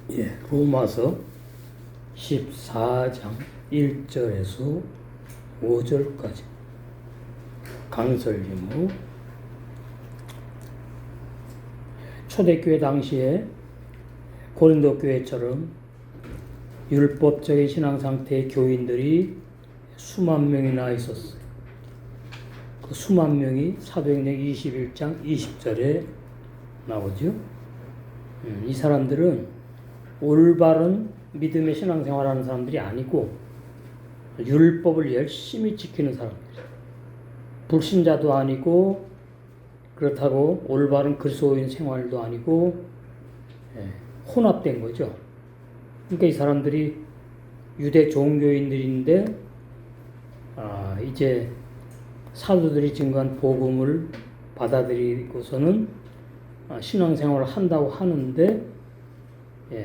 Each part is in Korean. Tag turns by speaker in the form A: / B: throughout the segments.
A: 로마서 14장 1절에서 5절까지 강설리무. 초대교회 당시에 고린도 교회처럼 율법적인 신앙 상태의 교인들이 수만 명이나 있었어요. 그 수만 명이 사도행전 21장 20절에 나오죠. 이 사람들은 올바른 믿음의 신앙생활하는 사람들이 아니고 율법을 열심히 지키는 사람들이에요. 불신자도 아니고 그렇다고 올바른 그리스도인 생활도 아니고 혼합된 거죠. 그러니까 이 사람들이 유대 종교인들인데 이제 사도들이 증거한 복음을 받아들이고서는 신앙생활을 한다고 하는데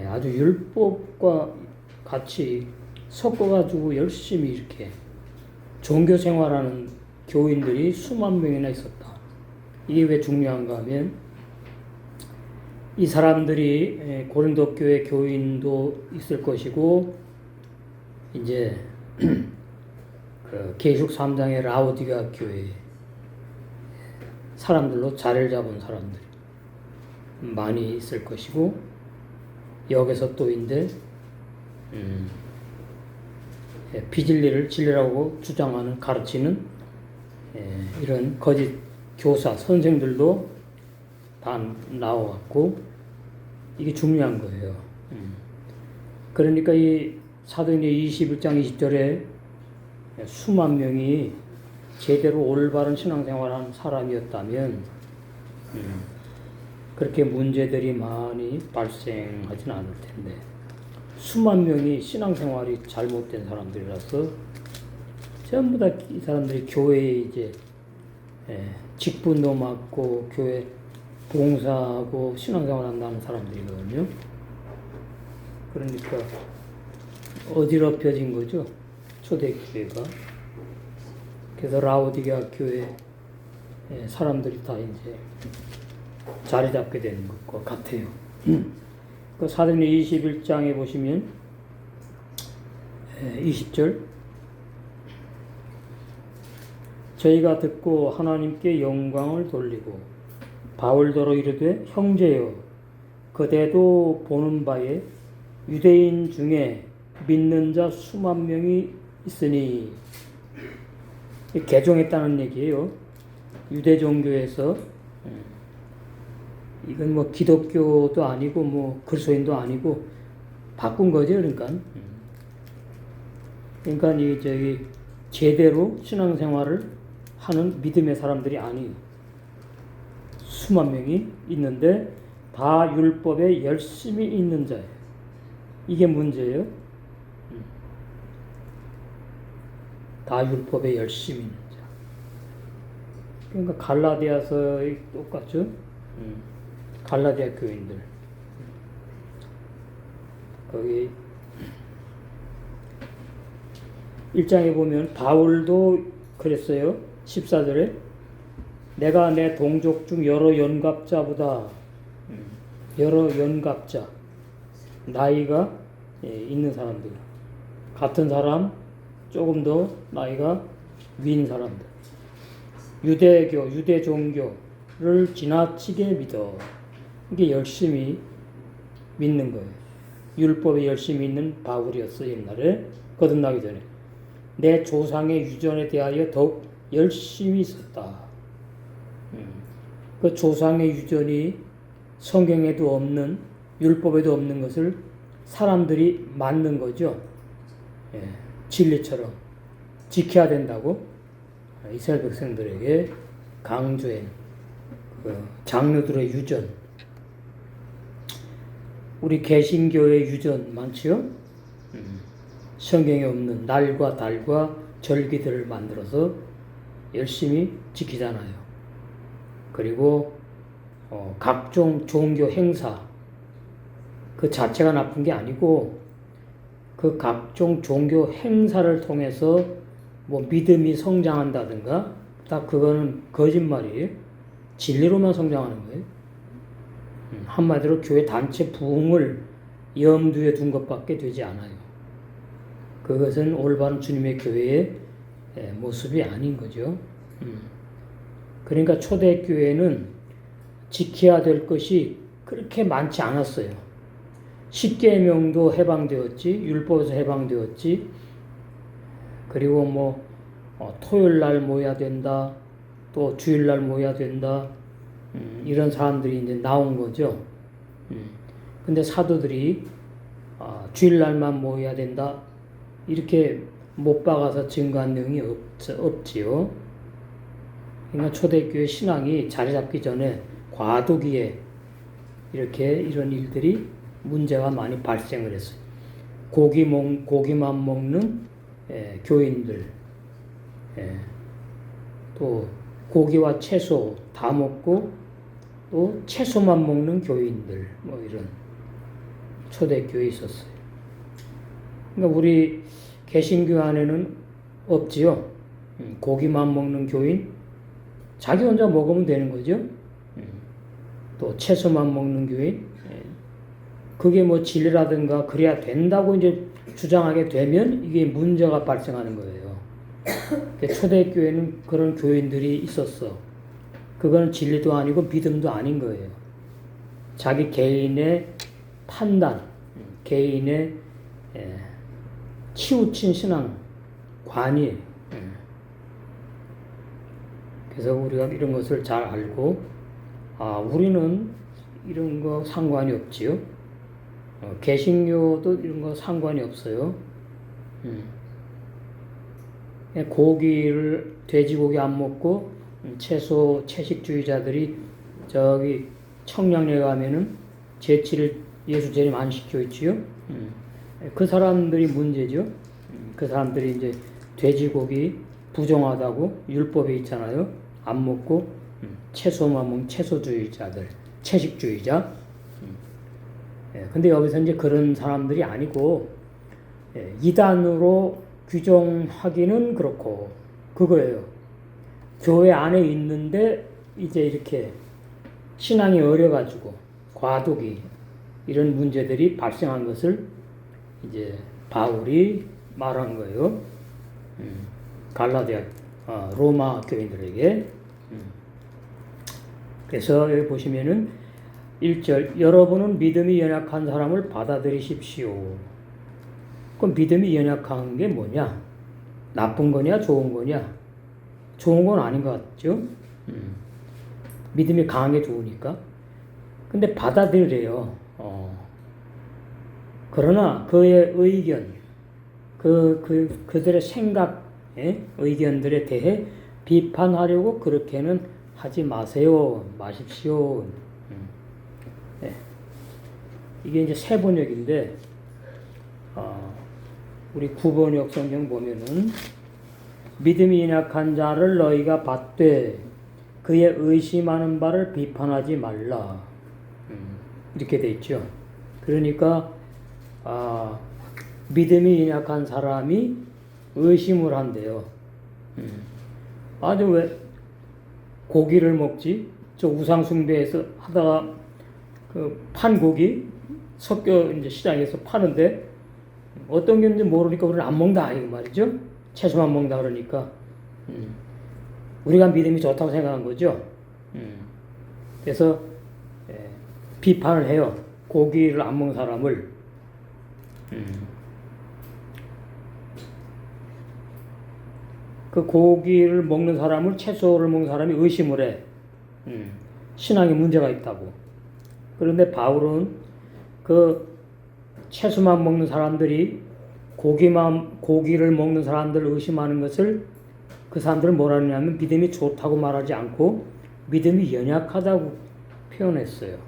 A: 아주 율법과 같이 섞어가지고 열심히 이렇게 종교생활하는 교인들이 수만 명이나 있었다. 이게 왜 중요한가 하면 이 사람들이 고린도 교회 교인도 있을 것이고 이제 그 계시록 3장의 라오디가 교회 사람들로 자리를 잡은 사람들이 많이 있을 것이고 여기서 또 이제 비진리를 진리라고 주장하는 가르치는 이런 거짓 교사 선생들도 다 나와갖고 이게 중요한 거예요. 그러니까 이 사도행전 21장 20절에 수만 명이 제대로 올바른 신앙생활하는 사람이었다면 그렇게 문제들이 많이 발생하진 않을 텐데 수만 명이 신앙생활이 잘못된 사람들이라서 전부 다 이 사람들이 교회에 이제 직분도 맡고 교회 봉사하고 신앙생활 한다는 사람들이거든요. 그러니까 어지럽혀진 거죠. 초대교회가. 그래서 라오디게아 교회 사람들이 다 이제 자리 잡게 되는 것과 같아요. 그 사도행전 21장에 보시면 20절 저희가 듣고 하나님께 영광을 돌리고 바울더러 이르되 형제여 그대도 보는 바에 유대인 중에 믿는 자 수만 명이 있으니 개종했다는 얘기예요. 유대 종교에서 이건 뭐 기독교도 아니고 뭐 그리스도인도 아니고 바꾼 거죠. 그러니까 이 저기 제대로 신앙생활을 하는 믿음의 사람들이 아니에요. 수만 명이 있는데 다 율법에 열심히 있는 자예요. 이게 문제예요. 다 율법에 열심히 있는 자. 그러니까 갈라디아서에 똑같죠. 갈라디아 교인들. 거기 1장에 보면 바울도 그랬어요. 14절에 내가 내 동족 중 여러 연갑자보다 여러 연갑자 나이가 있는 사람들 같은 사람 조금 더 나이가 위인 사람들 유대교 유대 종교를 지나치게 믿어 이게 열심히 믿는 거예요. 율법에 열심히 믿는 바울이었어. 옛날에 거듭나기 전에 내 조상의 유전에 대하여 더욱 열심히 있었다. 그 조상의 유전이 성경에도 없는 율법에도 없는 것을 사람들이 만든 거죠. 진리처럼 지켜야 된다고 이스라엘 백성들에게 강조한 그 장로들의 유전. 우리 개신교의 유전 많지요? 성경에 없는 날과 달과 절기들을 만들어서 열심히 지키잖아요. 그리고 각종 종교 행사 그 자체가 나쁜 게 아니고 그 각종 종교 행사를 통해서 뭐 믿음이 성장한다든가 다 그거는 거짓말이에요. 진리로만 성장하는 거예요. 한마디로 교회 단체 부흥을 염두에 둔 것밖에 되지 않아요. 그것은 올바른 주님의 교회의 모습이 아닌 거죠. 그러니까 초대교회는 지켜야 될 것이 그렇게 많지 않았어요. 십계명도 해방되었지, 율법에서 해방되었지, 그리고 뭐 토요일 날 모여야 된다, 또 주일 날 모여야 된다, 이런 사람들이 이제 나온 거죠. 근데 사도들이 주일 날만 모여야 된다, 이렇게 못 박아서 증거한 내용이 없지요. 그러니까 초대교회 신앙이 자리 잡기 전에 과도기에 이렇게 이런 일들이 문제가 많이 발생을 했어요. 고기만 먹는 교인들, 또 고기와 채소 다 먹고 또 채소만 먹는 교인들, 뭐 이런 초대교회에 있었어요. 그러니까 우리 개신교 안에는 없지요. 고기만 먹는 교인, 자기 혼자 먹으면 되는 거죠. 또 채소만 먹는 교인, 그게 뭐 진리라든가 그래야 된다고 이제 주장하게 되면 이게 문제가 발생하는 거예요. 초대교회는 그런 교인들이 있었어. 그건 진리도 아니고 믿음도 아닌 거예요. 자기 개인의 판단, 개인의 치우친 신앙, 관이. 그래서 우리가 이런 것을 잘 알고, 우리는 이런 거 상관이 없지요. 개신교도 이런 거 상관이 없어요. 고기를, 돼지고기 안 먹고 채소, 채식주의자들이 저기 청량리에 가면은 제치를 예수 재림 안 시켜 있지요. 그 사람들이 문제죠. 그 사람들이 이제 돼지고기 부정하다고 율법에 있잖아요. 안 먹고 채소만 먹는 채소주의자들, 채식주의자. 근데 여기서 이제 그런 사람들이 아니고 이단으로 규정하기는 그렇고 그거예요. 교회 안에 있는데 이제 이렇게 신앙이 어려가지고 과도기 이런 문제들이 발생한 것을 이제 바울이 말한 거예요. 갈라디아 로마 교인들에게. 그래서 여기 보시면은 1절 여러분은 믿음이 연약한 사람을 받아들이십시오. 그럼 믿음이 연약한 게 뭐냐? 나쁜 거냐 좋은 거냐? 좋은 건 아닌 것 같죠? 믿음이 강한 게 좋으니까. 근데 받아들이래요. 그러나 그의 의견, 그들의 생각, 의견들에 대해 비판하려고 그렇게는 하지 마십시오. 이게 이제 새 번역인데, 우리 9번역 성경 보면은, 믿음이 연약한 자를 너희가 받되 그의 의심하는 바를 비판하지 말라. 이렇게 돼 있죠. 그러니까, 믿음이 연약한 사람이 의심을 한대요. 왜 고기를 먹지? 저 우상숭배에서 하다가 그 판 고기 섞여 이제 시장에서 파는데 어떤 게인지 모르니까 우리는 안 먹는다 이거 말이죠. 채소만 먹는다 그러니까 우리가 믿음이 좋다고 생각한 거죠. 그래서 비판을 해요. 고기를 안 먹는 사람을. 그 고기를 먹는 사람을, 채소를 먹는 사람이 의심을 해. 신앙에 문제가 있다고. 그런데 바울은 그 채소만 먹는 사람들이 고기를 먹는 사람들을 의심하는 것을 그 사람들을 뭐라 하냐면 믿음이 좋다고 말하지 않고 믿음이 연약하다고 표현했어요.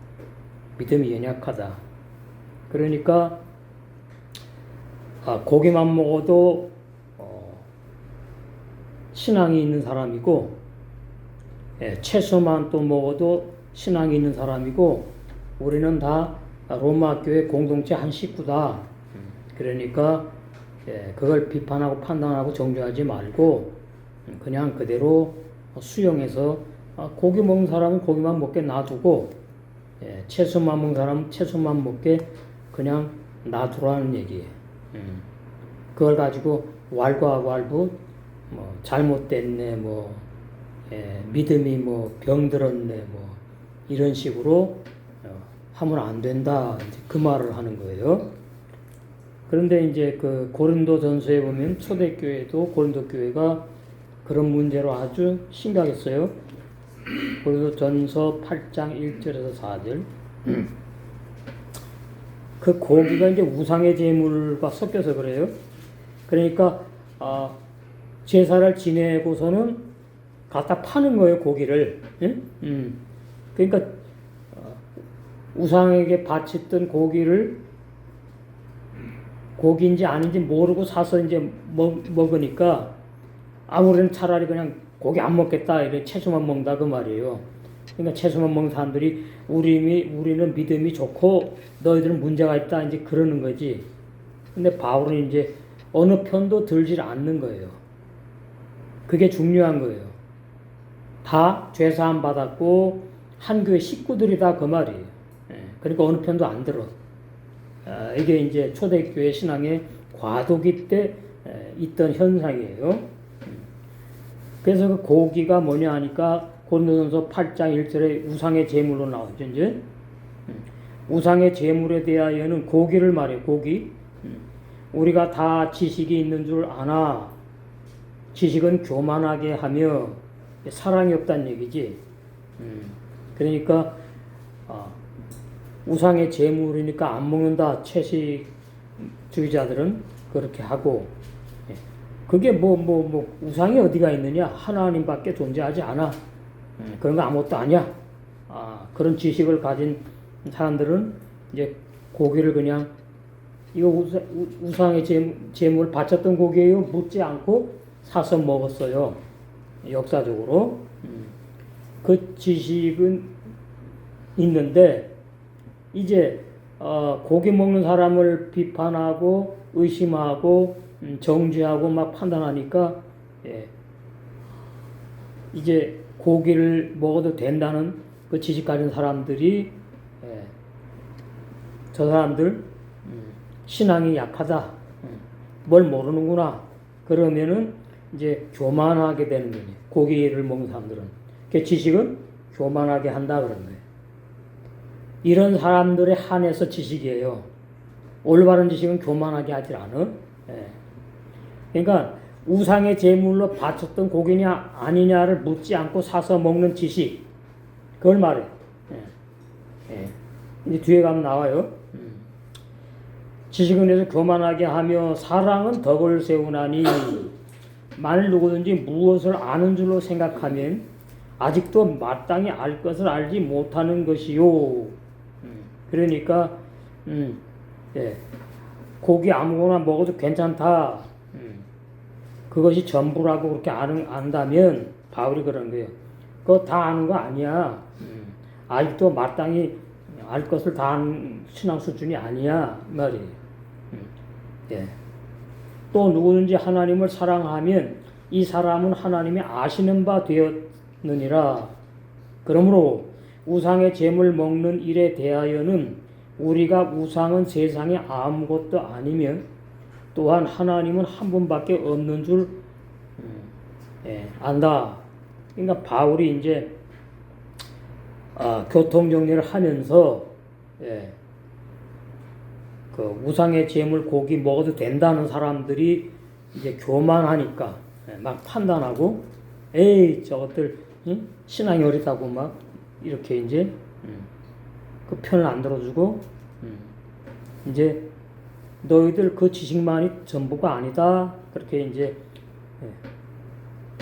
A: 믿음이 연약하다. 그러니까 고기만 먹어도 신앙이 있는 사람이고 채소만 또 먹어도 신앙이 있는 사람이고 우리는 다 로마 교회 공동체 한 식구다. 그러니까 그걸 비판하고 판단하고 정죄하지 말고 그냥 그대로 수용해서 고기 먹는 사람은 고기만 먹게 놔두고 채소만 먹는 사람은 채소만 먹게 그냥 놔두라는 얘기예요. 그걸 가지고 왈가왈부 뭐 잘못됐네 뭐 믿음이 뭐 병들었네 뭐 이런 식으로 하면 안 된다 이제 그 말을 하는 거예요. 그런데 이제 그 고린도전서에 보면 초대교회도 고린도 교회가 그런 문제로 아주 심각했어요. 고린도전서 8장 1절에서 4절. 그 고기가 이제 우상의 제물과 섞여서 그래요. 그러니까 제사를 지내고서는 갖다 파는 거예요, 고기를. 그러니까 우상에게 바쳤던 고기를 고기인지 아닌지 모르고 사서 이제 먹으니까 아무래도 차라리 그냥 고기 안 먹겠다 이래 채소만 먹는다 그 말이에요. 그러니까 채소만 먹는 사람들이 우리는 믿음이 좋고 너희들은 문제가 있다 이제 그러는 거지. 근데 바울은 이제 어느 편도 들질 않는 거예요. 그게 중요한 거예요. 다 죄사함 받았고 한 교회 식구들이다 그 말이에요. 그러니까 어느 편도 안 들어. 이게 이제 초대교회 신앙의 과도기 때 있던 현상이에요. 그래서 그 고기가 뭐냐 하니까 고린도전서 8장 1절에 우상의 제물로 나오죠. 이제 우상의 제물에 대하여는 고기를 말해요. 고기. 우리가 다 지식이 있는 줄 아나 지식은 교만하게 하며 사랑이 없다는 얘기지. 그러니까 우상의 제물이니까 안 먹는다 채식주의자들은 그렇게 하고 그게 뭐 우상이 어디가 있느냐 하나님밖에 존재하지 않아. 그런 거 아무것도 아니야. 그런 지식을 가진 사람들은 이제 고기를 그냥 이거 우상의 제물 바쳤던 고기예요 묻지 않고 사서 먹었어요. 역사적으로. 그 지식은 있는데 이제 고기 먹는 사람을 비판하고 의심하고 정죄하고 막 판단하니까 이제 고기를 먹어도 된다는 그 지식 가진 사람들이 저 사람들 신앙이 약하다. 뭘 모르는구나. 그러면은 이제 교만하게 되는 거예요. 고기를 먹는 사람들은. 그 지식은 교만하게 한다 그런 거예요. 이런 사람들에 한해서 지식이에요. 올바른 지식은 교만하게 하지 않아. 그러니까 우상의 제물로 바쳤던 고기냐 아니냐를 묻지 않고 사서 먹는 지식. 그걸 말해. 이제 뒤에 가면 나와요. 지식은 해서 교만하게 하며 사랑은 덕을 세우나니 만일 누구든지 무엇을 아는 줄로 생각하면 아직도 마땅히 알 것을 알지 못하는 것이요. 그러니까 고기 아무거나 먹어도 괜찮다. 그것이 전부라고 그렇게 안다면 바울이 그런 거예요. 그거 다 아는 거 아니야. 아직도 마땅히 알 것을 다 아는 신앙 수준이 아니야 말이에요. 또 누구든지 하나님을 사랑하면 이 사람은 하나님이 아시는 바 되었느니라. 그러므로 우상의 제물 먹는 일에 대하여는 우리가 우상은 세상에 아무것도 아니며 또한 하나님은 한 분밖에 없는 줄 안다. 그러니까 바울이 이제 교통 정리를 하면서 그 우상의 제물 고기 먹어도 된다는 사람들이 이제 교만하니까 막 판단하고 에이 저것들 신앙이 어리다고 막 이렇게 이제 그 편을 안 들어주고 이제 너희들 그 지식만이 전부가 아니다 그렇게 이제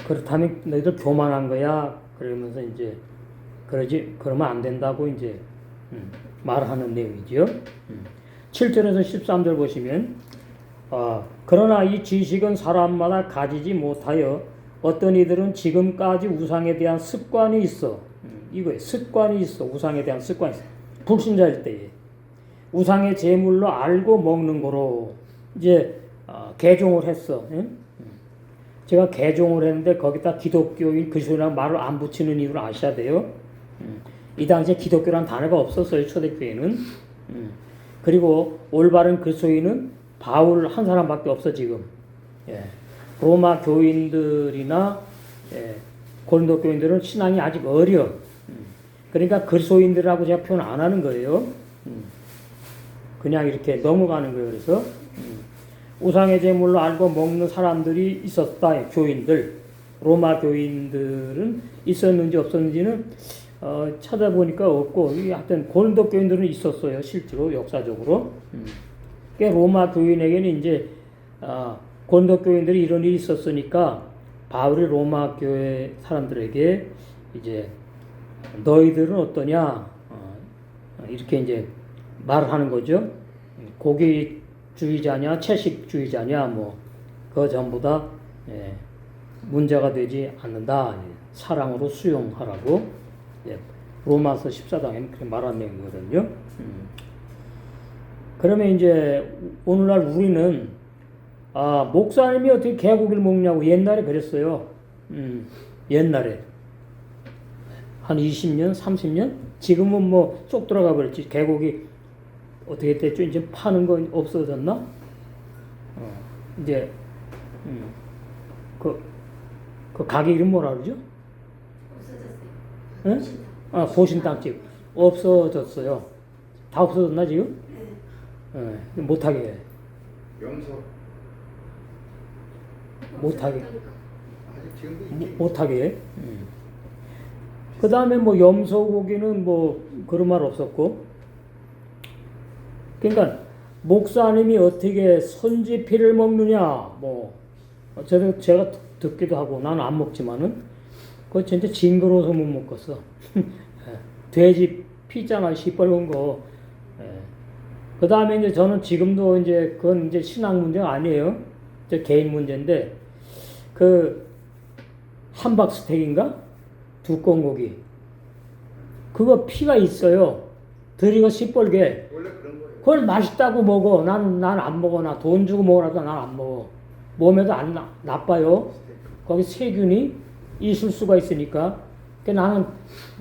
A: 그렇다면 너희들 교만한 거야 그러면서 이제 그러면 안 된다고 이제 말하는 내용이죠. 7절에서 13절 보시면 그러나 이 지식은 사람마다 가지지 못하여 어떤 이들은 지금까지 우상에 대한 습관이 있어. 이거예요. 습관이 있어. 우상에 대한 습관이 있어. 불신자일 때에 우상의 제물로 알고 먹는 거로 이제 개종을 했어. 응? 제가 개종을 했는데 거기다 기독교인 그리스도인이라고 말을 안 붙이는 이유를 아셔야 돼요. 이 당시에 기독교란 단어가 없었어요. 초대교회는. 그리고 올바른 그리스도인은 바울 한 사람밖에 없어 지금. 예. 로마 교인들이나 예. 고린도 교인들은 신앙이 아직 어려. 그러니까 그리스도인들하고 제가 표현 안 하는 거예요. 그냥 이렇게 넘어가는 거예요. 그래서 우상의 제물로 알고 먹는 사람들이 있었다. 교인들. 로마 교인들은 있었는지 없었는지는 찾아보니까 없고, 하여튼 고린도 교인들은 있었어요. 실제로 역사적으로. 로마 교인에게는 이제 고린도 교인들이 이런 일이 있었으니까 바울이 로마 교회 사람들에게 이제 너희들은 어떠냐 이렇게 이제 말을 하는 거죠. 고기주의자냐 채식주의자냐 뭐 그거 전부 다 문제가 되지 않는다. 사랑으로 수용하라고 로마서 14장에는 그렇게 말한 내용이거든요. 그러면 이제 오늘날 우리는 목사님이 어떻게 개고기를 먹냐고 옛날에 그랬어요. 옛날에 한 20년, 30년? 지금은 뭐 쏙 들어가 버렸지. 개고기 어떻게 됐죠? 이제 파는 건 없어졌나? 이제 그 가게 이름 뭐라 그러죠? 없어졌어요. 응? 보신탕집 없어졌어요. 다 없어졌나 지금? 네. 못하게 해.
B: 영서
A: 못하게.
B: 아직 지금도
A: 못하게 해. 그 다음에 뭐 염소고기는 뭐 그런 말 없었고. 그러니까 목사님이 어떻게 선지 피를 먹느냐 뭐 제가 듣기도 하고 나는 안 먹지만은 그거 진짜 징그러워서 못 먹겠어. 돼지 피잖아 시뻘건 거. 그 다음에 이제 저는 지금도 이제 그건 이제 신앙 문제가 아니에요. 제 개인 문제인데 그 함박스테이크인가 두꺼운 고기 그거 피가 있어요. 드리고 시뻘게.
B: 원래 그런 거예요.
A: 그걸 맛있다고 먹어. 나는 안 먹어. 나 돈 주고 먹으라도 난 안 먹어. 몸에도 안 나빠요. 거기 세균이 있을 수가 있으니까. 그러니까 나는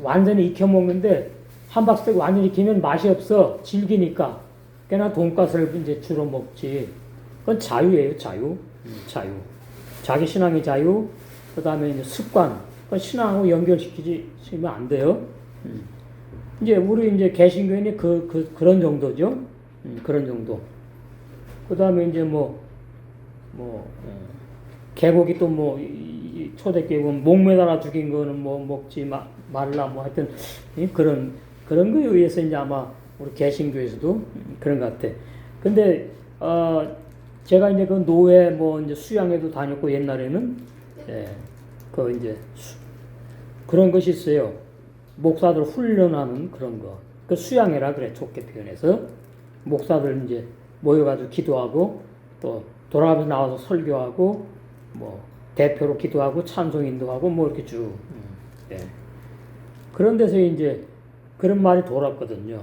A: 완전히 익혀 먹는데 함박스테이크 완전히 익히면 맛이 없어. 질기니까. 그러니까 나 돈가스를 이제 주로 먹지. 그건 자유예요. 자유. 자유. 자기 신앙의 자유. 그 다음에 이제 습관. 그건 신앙하고 연결시키면 안 돼요. 이제 우리 이제 개신교인이 그런 정도죠. 그런 정도. 그 다음에 이제 개고기 또 초대교회 목 매달아 죽인 거는 먹지 말라 하여튼 그런 거에 의해서 이제 아마 우리 개신교에서도 그런 것 같아. 근데 제가 이제 그 노예 이제 수양회도 다녔고 옛날에는 이제 그런 것이 있어요. 목사들 훈련하는 그런 거. 그 수양회라 그래 좋게 표현해서 목사들 이제 모여가지고 기도하고 또 돌아가면서 나와서 설교하고 대표로 기도하고 찬송 인도하고 이렇게 쭉. 그런 데서 이제 그런 말이 돌았거든요.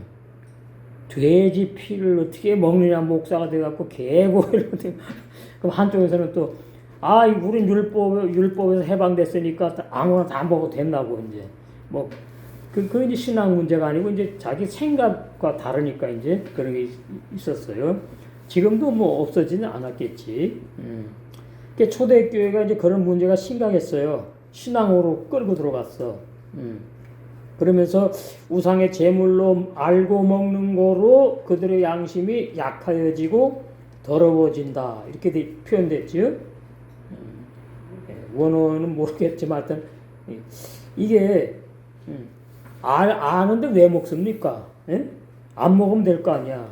A: 돼지 피를 어떻게 먹느냐 목사가 돼갖고 개고기를 그럼 한쪽에서는 또 우린 율법에서 해방됐으니까 아무나 다 먹어도 된다고 이제 그 이제 신앙 문제가 아니고 이제 자기 생각과 다르니까 이제 그런 게 있었어요. 지금도 없어지는 않았겠지. 그러니까 초대교회가 이제 그런 문제가 심각했어요. 신앙으로 끌고 들어갔어. 그러면서 우상의 제물로 알고 먹는 거로 그들의 양심이 약하여지고 더러워진다. 이렇게 표현됐죠. 원어는 모르겠지만 하여튼 이게 아는데 왜 먹습니까? 안 먹으면 될 거 아니야.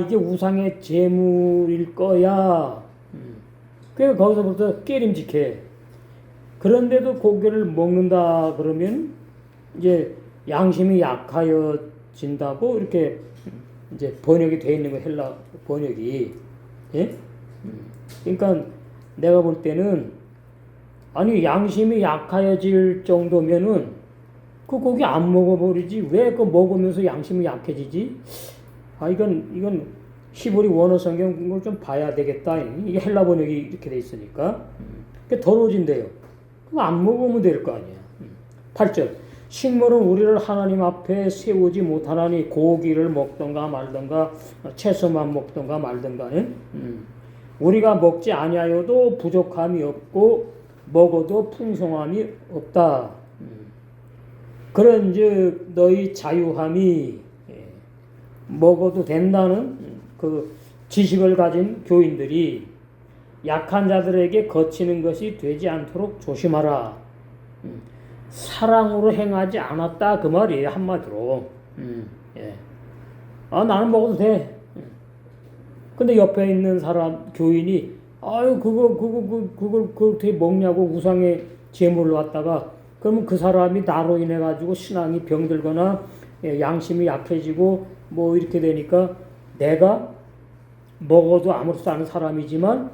A: 이게 우상의 제물일 거야. 그래서 거기서부터 깨림직해. 그런데도 고기를 먹는다 그러면 이제 양심이 약하여진다고 이렇게 이제 번역이 되어 있는 거 헬라 번역이. 그러니까 내가 볼 때는 양심이 약하여질 정도면은 그 고기 안 먹어버리지 왜 그거 먹으면서 양심이 약해지지? 이건 히브리 원어 성경을 좀 봐야 되겠다. 이게 헬라 번역이 이렇게 돼 있으니까. 더러워진대요. 그럼 안 먹으면 될 거 아니야. 8절. 식물은 우리를 하나님 앞에 세우지 못하나니 고기를 먹던가 말던가 채소만 먹던가 말던가. 우리가 먹지 아니하여도 부족함이 없고 먹어도 풍성함이 없다. 그런즉 너희 자유함이 먹어도 된다는 그 지식을 가진 교인들이 약한 자들에게 거치는 것이 되지 않도록 조심하라. 사랑으로 행하지 않았다 그 말이에요, 한마디로. 예. 아, 나는 먹어도 돼. 근데 옆에 있는 사람 교인이 아유 그걸 어떻게 먹냐고 우상의 제물을 갖다가, 그러면 그 사람이 나로 인해 가지고 신앙이 병들거나 양심이 약해지고 뭐 이렇게 되니까 내가 먹어도 아무렇지도 않은 사람이지만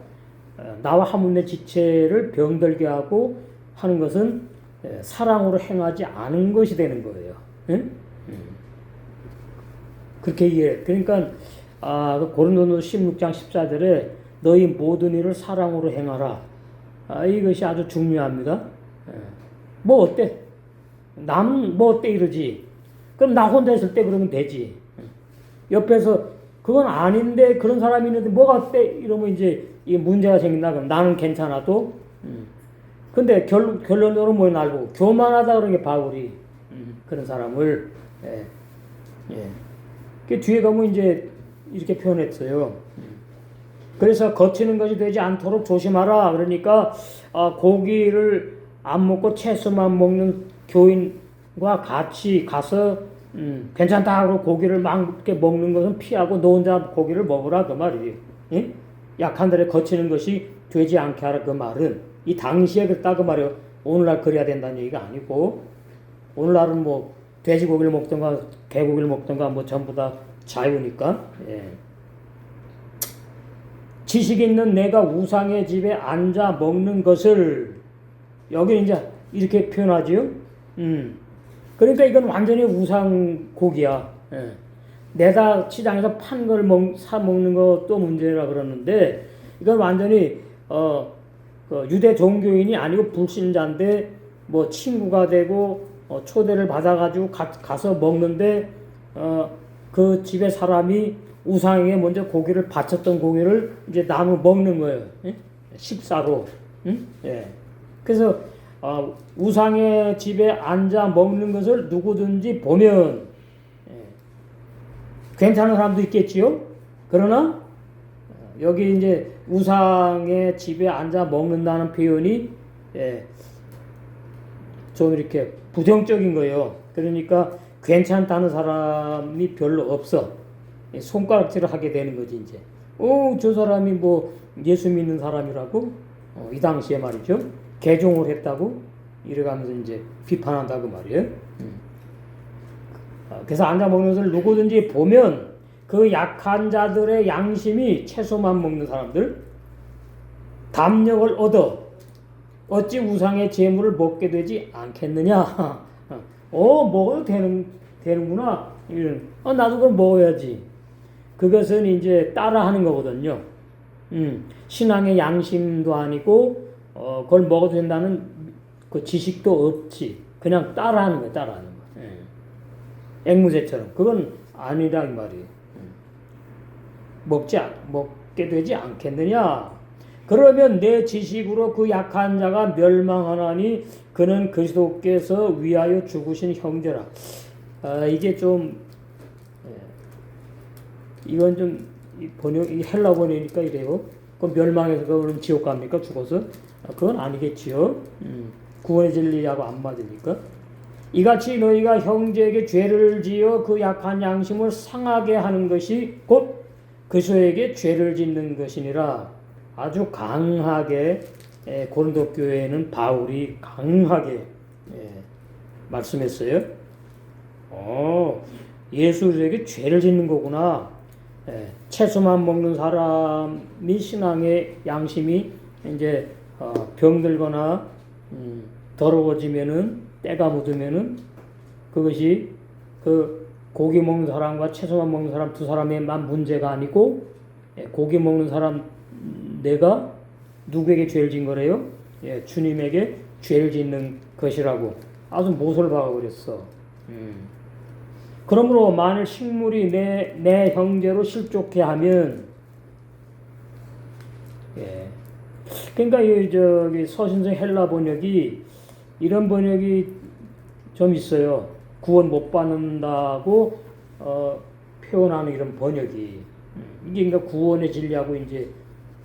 A: 나와 하물며 지체를 병들게 하고 하는 것은 사랑으로 행하지 않은 것이 되는 거예요. 응? 그렇게 이해. 그러니까 고린도전서 16장 14절에 너희 모든 일을 사랑으로 행하라. 이것이 아주 중요합니다. 뭐 어때? 남은 뭐 어때 이러지. 그럼 나 혼자 있을 때 그러면 되지. 옆에서 그건 아닌데 그런 사람이 있는데 뭐가 어때? 이러면 이제 이 문제가 생긴다. 그럼 나는 괜찮아도. 근데 결론적으로 뭐에 알고 교만하다 그런 게 바울이 그런 사람을 그 뒤에 가면 이제 이렇게 표현했어요. 그래서 거치는 것이 되지 않도록 조심하라. 그러니까 고기를 안 먹고 채소만 먹는 교인과 같이 가서 괜찮다 그러고 고기를 막 이렇게 먹는 것은 피하고 너 혼자 고기를 먹으라 그 말이에요. 예? 약한들에 거치는 것이 되지 않게 하라 그 말은 이 당시에 그랬다 그 말이에요. 오늘날 그래야 된다는 얘기가 아니고, 오늘날은 뭐 돼지고기를 먹던가 개고기를 먹던가 뭐 전부 다 자유니까. 예. 지식 있는 내가 우상의 집에 앉아 먹는 것을 여기 이제 이렇게 표현하지요. 그러니까 이건 완전히 우상 고기야. 예. 내다 시장에서 판 걸 사 먹는 것도 문제라 그러는데 이건 완전히 그 유대 종교인이 아니고 불신자인데 뭐 친구가 되고 초대를 받아가지고 가서 먹는데 그 집에 사람이 우상에게 먼저 고기를 바쳤던 고기를 이제 나눠 먹는 거예요. 예? 식사로. 예. 그래서 우상의 집에 앉아 먹는 것을 누구든지 보면 괜찮은 사람도 있겠지요. 그러나 여기 이제 우상의 집에 앉아 먹는다는 표현이 좀 이렇게 부정적인 거예요. 그러니까 괜찮다는 사람이 별로 없어. 손가락질을 하게 되는 거지 이제. 저 사람이 뭐 예수 믿는 사람이라고 이 당시에 말이죠. 개종을 했다고 이래가면서 이제 비판한다고 말이에요. 그래서 앉아 먹는 것을 누구든지 보면 그 약한 자들의 양심이 채소만 먹는 사람들 담력을 얻어 어찌 우상의 제물을 먹게 되지 않겠느냐. 먹어도 되는구나. 나도 그걸 먹어야지. 그것은 이제 따라하는 거거든요. 신앙의 양심도 아니고 그걸 먹어도 된다는 그 지식도 없지. 그냥 따라하는 거야, 따라하는 거. 앵무새처럼. 그건 아니라 이 말이에요. 먹게 되지 않겠느냐. 그러면 내 지식으로 그 약한 자가 멸망하나니 그는 그리스도께서 위하여 죽으신 형제라. 이게 좀 이건 좀 이 헬라 번역이니까 이래요. 그 멸망해서 그럼 지옥 갑니까? 죽어서? 그건 아니겠지요. 구원의 진리하고 안 맞으니까. 이같이 너희가 형제에게 죄를 지어 그 약한 양심을 상하게 하는 것이 곧 그리스도에게 죄를 짓는 것이니라. 아주 강하게 고린도 교회에는 바울이 강하게 말씀했어요. 예수에게 죄를 짓는 거구나. 채소만 먹는 사람이 신앙의 양심이 이제 병들거나 더러워지면은 때가 묻으면은 그것이 그 고기 먹는 사람과 채소만 먹는 사람 두 사람에만 문제가 아니고 고기 먹는 사람 내가 누구에게 죄를 진 거래요? 주님에게 죄를 짓는 것이라고 아주 못을 박아버렸어. 그러므로 만일 식물이 내 형제로 실족해 하면, 예. 그러니까 저기 서신성 헬라 번역이 이런 번역이 좀 있어요. 구원 못 받는다고 표현하는 이런 번역이, 이게 그러니까 구원의 진리하고 이제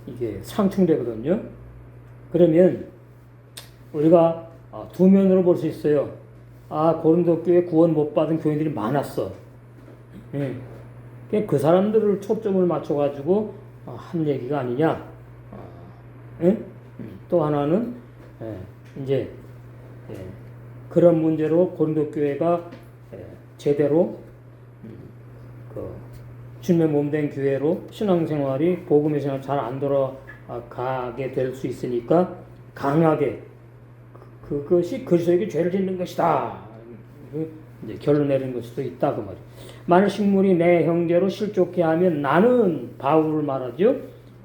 A: 이게 상충되거든요. 그러면 우리가 두 면으로 볼 수 있어요. 고린도 교회 구원 못 받은 교인들이 많았어. 그 사람들을 초점을 맞춰가지고 한 얘기가 아니냐. 또 하나는 이제 그런 문제로 고린도 교회가 제대로 그 주님의 몸된 교회로 신앙생활이 복음의 생활 잘 안 돌아가게 될 수 있으니까 강하게 그것이 그리스도에게 죄를 짓는 것이다. 이제 결론 내리는 걸 수도 있다 그 말이에요. 만일 식물이 내 형제로 실족해 하면 나는 바울을 말하죠.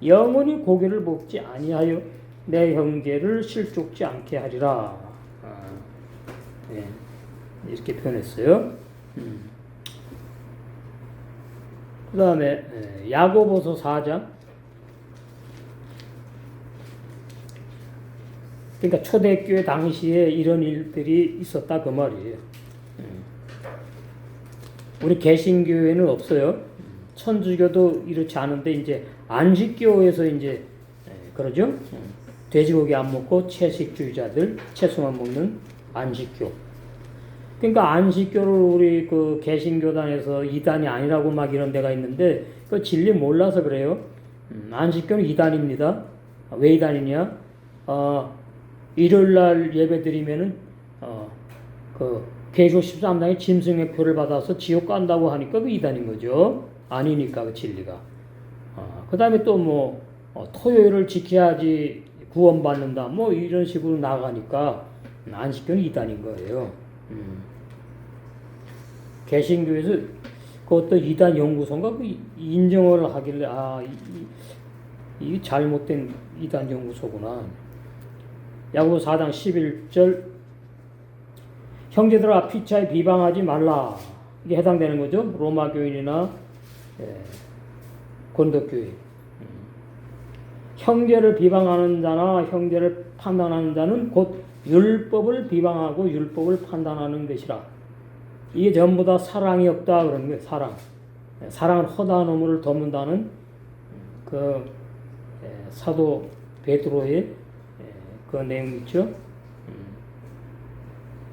A: 영원히 고기를 먹지 아니하여 내 형제를 실족지 않게 하리라. 네. 이렇게 표현했어요. 그 다음에 야고보서 4장. 그러니까 초대교회 당시에 이런 일들이 있었다 그 말이에요. 우리 개신교회는 없어요. 천주교도 이렇지 않은데 이제 안식교에서 이제 그러죠. 돼지고기 안 먹고 채식주의자들 채소만 먹는 안식교. 그러니까 안식교를 우리 그 개신교단에서 이단이 아니라고 막 이런 데가 있는데 그 진리 몰라서 그래요. 안식교는 이단입니다. 왜 이단이냐? 일요일날 예배 드리면은 그 계시록 13장에 짐승의 표를 받아서 지옥 간다고 하니까 그 이단인 거죠. 아니니까 그 진리가. 그 다음에 또 뭐 토요일을 지켜야지 구원받는다 뭐 이런 식으로 나가니까 안식교는 이단인 거예요. 개신교에서 그것도 이단 연구소인가 그 인정을 하길래 이 잘못된 이단 연구소구나. 야고보서 4장 11절 형제들아 피차에 비방하지 말라. 이게 해당되는 거죠. 로마 교인이나 고린도 교인. 형제를 비방하는 자나 형제를 판단하는 자는 곧 율법을 비방하고 율법을 판단하는 것이라. 이게 전부 다 사랑이 없다 그러는 거예요. 사랑은 허다한 허물을 덮는다는 그 사도 베드로의 그 내용 있죠.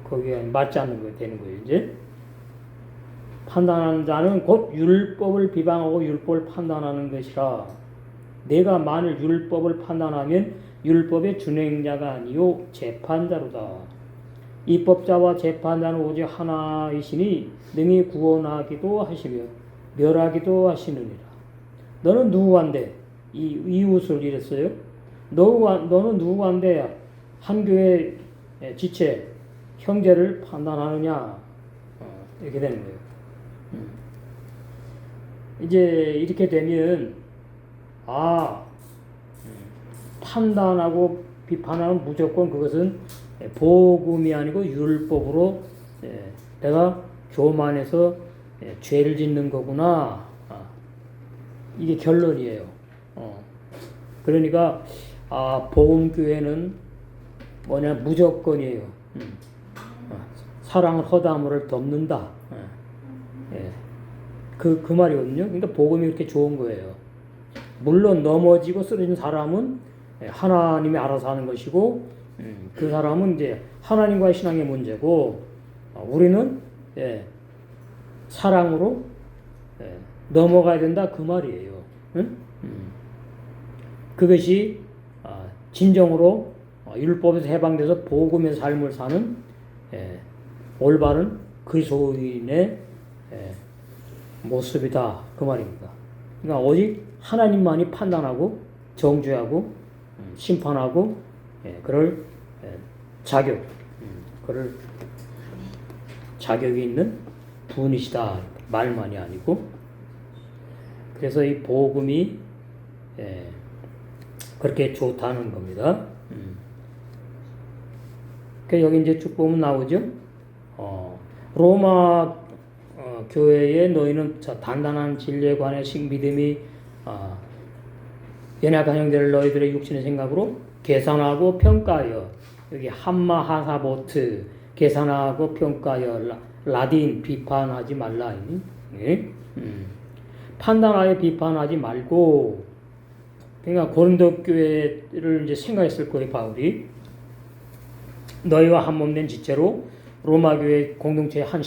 A: 거기에 맞지 않는 거 되는 거예요. 이제 판단하는 자는 곧 율법을 비방하고 율법을 판단하는 것이라. 내가 만일 율법을 판단하면 율법의 준행자가 아니요 재판자로다. 입법자와 재판자는 오직 하나이시니 능히 구원하기도 하시며 멸하기도 하시느니라. 너는 누구한데 이 이웃을 이랬어요. 너는 누구한데 한 교회 지체 형제를 판단하느냐 이렇게 되는 거예요. 이제 이렇게 되면 판단하고 비판하는 무조건 그것은 복음이 아니고 율법으로 내가 교만해서 죄를 짓는 거구나. 이게 결론이에요. 그러니까 복음교회는 뭐냐 무조건이에요. 사랑을 허다함을 덮는다. 그 말이거든요. 그러니까 복음이 그렇게 좋은 거예요. 물론 넘어지고 쓰러진 사람은 하나님이 알아서 하는 것이고 그 사람은 이제 하나님과의 신앙의 문제고 우리는 사랑으로 넘어가야 된다 그 말이에요. 그것이 진정으로 율법에서 해방돼서 복음의 삶을 사는 올바른 그리스도인의 모습이다 그 말입니다. 그러니까 오직 하나님만이 판단하고 정죄하고 심판하고 그럴 자격, 그럴 자격이 있는 분이시다 말만이 아니고. 그래서 이 복음이 그렇게 좋다는 겁니다. 그러니까 여기 이제 쭉 보면 나오죠. 로마 교회에 너희는 단단한 진리에 관해 믿음이 연약한 형제를 너희들의 육신의 생각으로 계산하고 평가하여, 여기 함마하사보트, 계산하고 평가하여, 라딘, 비판하지 말라. 예? 판단하여 비판하지 말고. 그러니까 고린도 교회를 이제 생각했을 거예요, 바울이. 너희와 한 몸 된 지체로 로마 교회 공동체의 한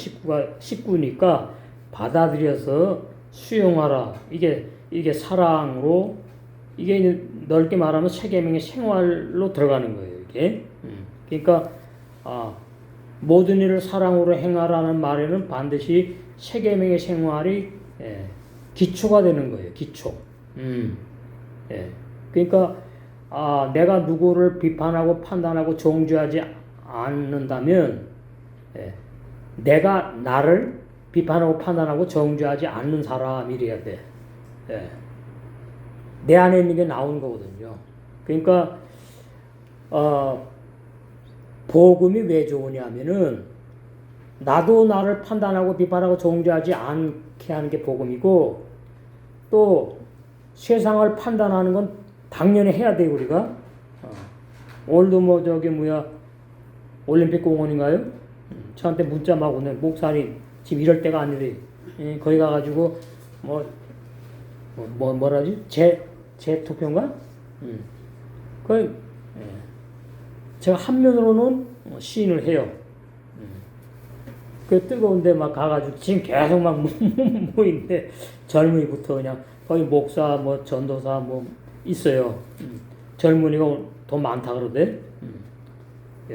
A: 식구니까 받아들여서 수용하라. 이게 사랑으로, 이게 넓게 말하면 세계명의 생활로 들어가는 거예요, 이게. 그러니까 모든 일을 사랑으로 행하라는 말에는 반드시 세계명의 생활이 기초가 되는 거예요, 기초. 그러니까 내가 누구를 비판하고 판단하고 정죄하지 않는다면, 내가 나를 비판하고 판단하고 정죄하지 않는 사람이래야 돼. 내 안에 있는 게 나오는 거거든요. 그러니까 복음이 왜 좋으냐면은, 나도 나를 판단하고 비판하고 정죄하지 않게 하는 게 복음이고, 또 세상을 판단하는 건 당연히 해야 돼, 우리가. 오늘도 저기 올림픽 공원인가요? 저한테 문자 막 오네. 목사님 지금 이럴 때가 아니래. 거기 가가지고 뭐라지? 제 투표인가? 제가 한면으로는 시인을 해요. 그 뜨거운데 막 가가지고 지금 계속 막 모이는데, 젊은이부터 그냥 거기 목사 전도사 있어요. 젊은이가 더 많다 그러대.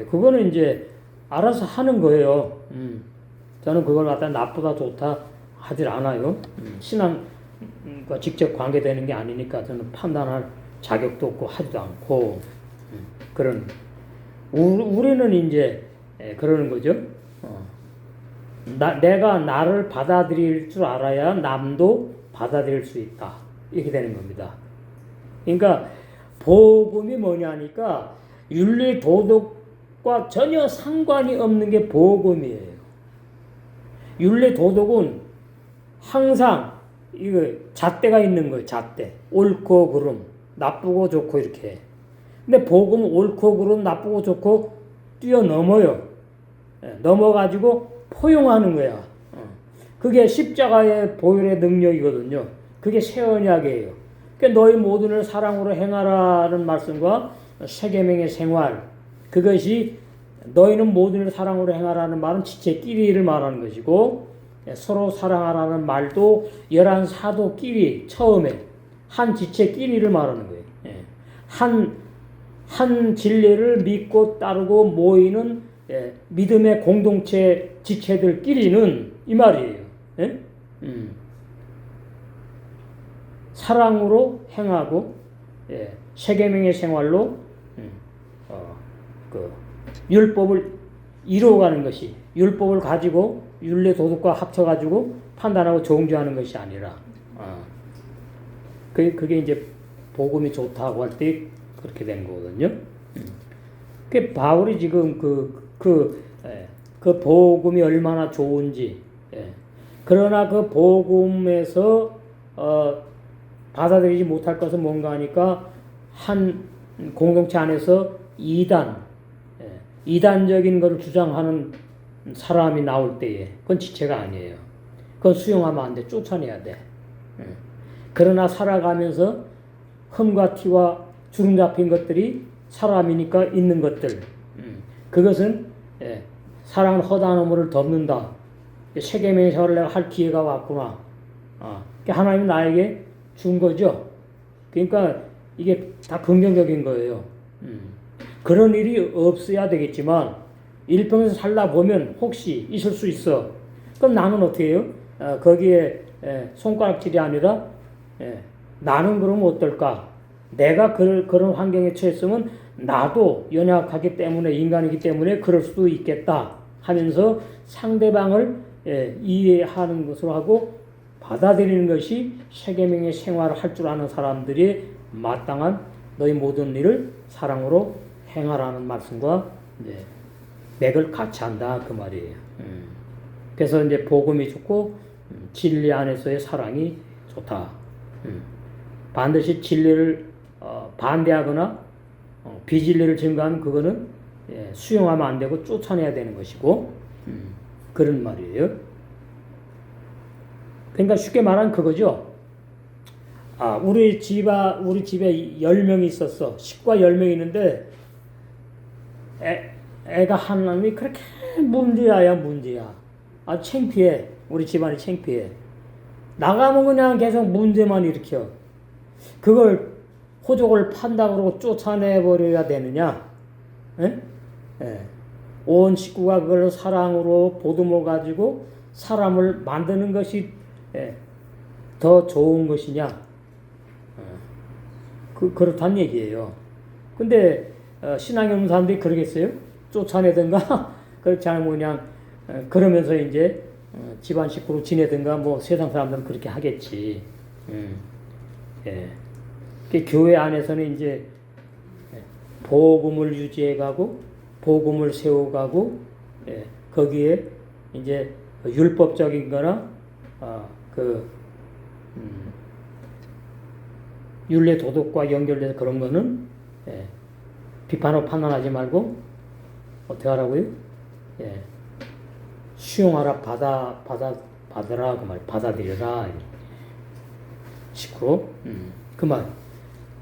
A: 그거는 이제 알아서 하는 거예요. 저는 그걸 갖다 나쁘다 좋다 하질 않아요. 신앙과 직접 관계되는 게 아니니까 저는 판단할 자격도 없고 하지도 않고. 우리는 이제 그러는 거죠. 내가 나를 받아들일 줄 알아야 남도 받아들일 수 있다. 이렇게 되는 겁니다. 그러니까 복음이 뭐냐니까 윤리 도덕과 전혀 상관이 없는 게 복음이에요. 윤리 도덕은 항상 이거 잣대가 있는 거예요. 잣대. 옳고 그름, 나쁘고 좋고 이렇게. 근데 복음은 옳고 그름, 나쁘고 좋고 뛰어넘어요. 넘어가지고 포용하는 거야. 그게 십자가의 보혈의 능력이거든요. 그게 새 언약이에요. 그러니까 너희 모든을 사랑으로 행하라는 말씀과 세계명의 생활, 그것이 너희는 모든을 사랑으로 행하라는 말은 지체끼리를 말하는 것이고, 서로 사랑하라는 말도 11사도끼리 처음에 한 지체끼리를 말하는 거예요. 한 진리를 믿고 따르고 모이는 믿음의 공동체 지체들끼리는 이 말이에요. 사랑으로 행하고 세계명의 생활로 율법을 이루어가는 것이, 율법을 가지고 윤리 도덕과 합쳐가지고 판단하고 정죄하는 것이 아니라, 그게 이제 복음이 좋다고 할 때 그렇게 된 거거든요. 그 바울이 지금 그 복음이 얼마나 좋은지, 그러나 그 복음에서 받아들이지 못할 것은 뭔가 하니까 한 공동체 안에서 이단적인 것을 주장하는 사람이 나올 때에 그건 지체가 아니에요. 그건 수용하면 안 돼. 쫓아내야 돼. 그러나 살아가면서 흠과 티와 주름 잡힌 것들이 사람이니까 있는 것들, 그것은 사랑은 허다한 허물을 덮는다. 세계명의 생활을 내가 할 기회가 왔구나. 하나님이 나에게 준 거죠. 그러니까 이게 다 긍정적인 거예요. 그런 일이 없어야 되겠지만 일평생 살다 보면 혹시 있을 수 있어. 그럼 나는 어떻게 해요? 거기에 손가락질이 아니라 나는 그러면 어떨까? 내가 그런 환경에 처했으면 나도 연약하기 때문에, 인간이기 때문에 그럴 수도 있겠다 하면서 상대방을 이해하는 것으로 하고 받아들이는 것이 세계명의 생활을 할 줄 아는 사람들이 마땅한 너희 모든 일을 사랑으로 행하라는 말씀과 맥을 같이 한다 그 말이에요. 그래서 이제 복음이 좋고 진리 안에서의 사랑이 좋다. 반드시 진리를 반대하거나 비진리를 증거하면 그거는 수용하면 안 되고 쫓아내야 되는 것이고 그런 말이에요. 그러니까 쉽게 말하면 그거죠. 우리 집에 10명이 있었어. 식구가 10명이 있는데 애가 한 놈이 그렇게 문제야. 창피해. 우리 집안이 창피해. 나가면 그냥 계속 문제만 일으켜. 그걸 호족을 판다 그러고 쫓아내버려야 되느냐? 온 식구가 그걸 사랑으로 보듬어 가지고 사람을 만드는 것이 더 좋은 것이냐? 그렇단 얘기예요. 근데 신앙이 없는 사람들이 그러겠어요? 쫓아내든가 그렇지 않으면 그냥 그러면서 이제 집안 식구로 지내든가 뭐 세상 사람들은 그렇게 하겠지. 교회 안에서는 이제 복음을 유지해가고 복음을 세워가고 거기에 이제 율법적인 거나 율례 도덕과 연결돼서 그런 거는 비판하고 판단하지 말고 어떻게 하라고요? 수용하라 받아라 그 말 받아들여라 식으로 그 말.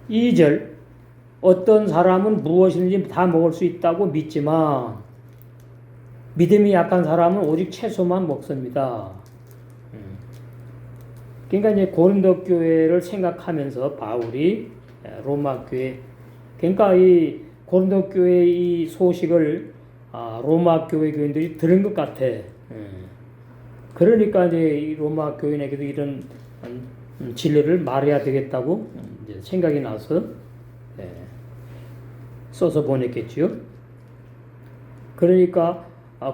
A: 2절 어떤 사람은 무엇이든지 다 먹을 수 있다고 믿지만 믿음이 약한 사람은 오직 채소만 먹습니다. 그러니까 이제 고린도 교회를 생각하면서 바울이 로마 교회, 그러니까 이 고린도 교회 이 소식을 로마 교회 교인들이 들은 것 같아. 그러니까 이제 이 로마 교인에게도 이런 진리를 말해야 되겠다고 이제 생각이 나서 써서 보냈겠지요. 그러니까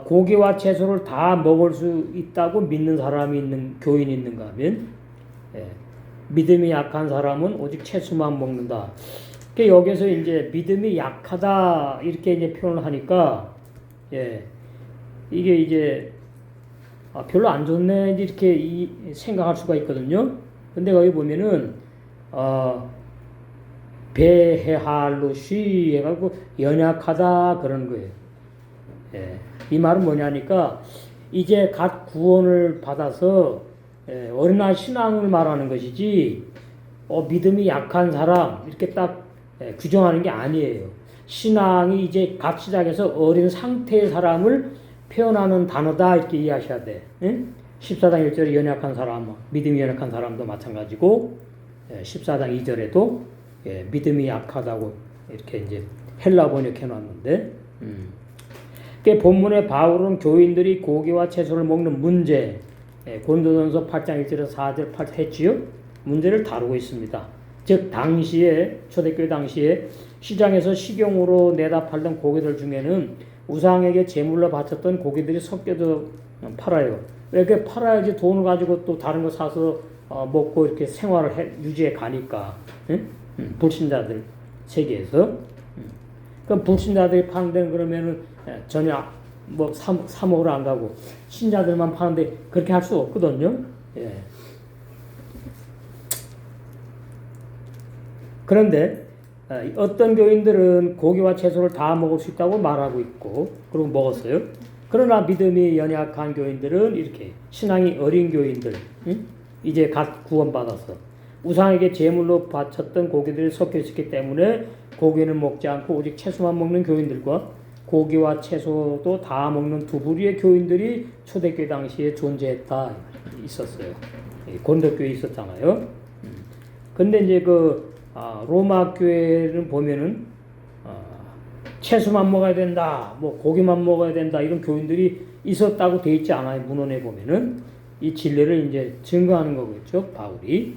A: 고기와 채소를 다 먹을 수 있다고 믿는 사람이 교인이 있는가 하면 믿음이 약한 사람은 오직 채소만 먹는다. 그러니까 여기서 이제 믿음이 약하다 이렇게 이제 표현을 하니까 이게 이제 별로 안 좋네 이렇게 생각할 수가 있거든요. 근데 거기 보면은 베헤할루시 해가지고 연약하다 그러는 거예요. 이 말은 뭐냐니까 이제 갓 구원을 받아서 어린아이 신앙을 말하는 것이지 믿음이 약한 사람 이렇게 딱 규정하는 게 아니에요. 신앙이 이제 갓 시작해서 어린 상태의 사람을 표현하는 단어다 이렇게 이해하셔야 돼. 14장 1절에 연약한 사람, 믿음이 연약한 사람도 마찬가지고 14장 2절에도 믿음이 약하다고 이렇게 이제 헬라 번역해 놨는데 본문에 바울은 교인들이 고기와 채소를 먹는 문제 고린도전서 8장 1절에서 4절 8절 했지요. 문제를 다루고 있습니다. 즉 당시에 초대교회 당시에 시장에서 식용으로 내다 팔던 고기들 중에는 우상에게 제물로 바쳤던 고기들이 섞여서 팔아요. 왜 이렇게 팔아야지 돈을 가지고 또 다른 거 사서 먹고 이렇게 생활을 유지해 가니까. 불신자들 세계에서. 그럼 불신자들이 파는 데는 그러면은 전혀 뭐 사 먹으러 안 가고 신자들만 파는데 그렇게 할 수 없거든요. 그런데 어떤 교인들은 고기와 채소를 다 먹을 수 있다고 말하고 있고 그리고 먹었어요. 그러나 믿음이 연약한 교인들은 이렇게 신앙이 어린 교인들 이제 갓 구원받아서 우상에게 제물로 바쳤던 고기들이 섞여 있었기 때문에 고기는 먹지 않고 오직 채소만 먹는 교인들과 고기와 채소도 다 먹는 두 부류의 교인들이 초대교회 당시에 존재했다 있었어요. 고린도 교회에 있었잖아요. 근데 이제 로마 교회를 보면은 채소만 먹어야 된다, 뭐 고기만 먹어야 된다 이런 교인들이 있었다고 돼 있지 않아요. 문헌에 보면은 이 진리를 이제 증거하는 거겠죠, 바울이.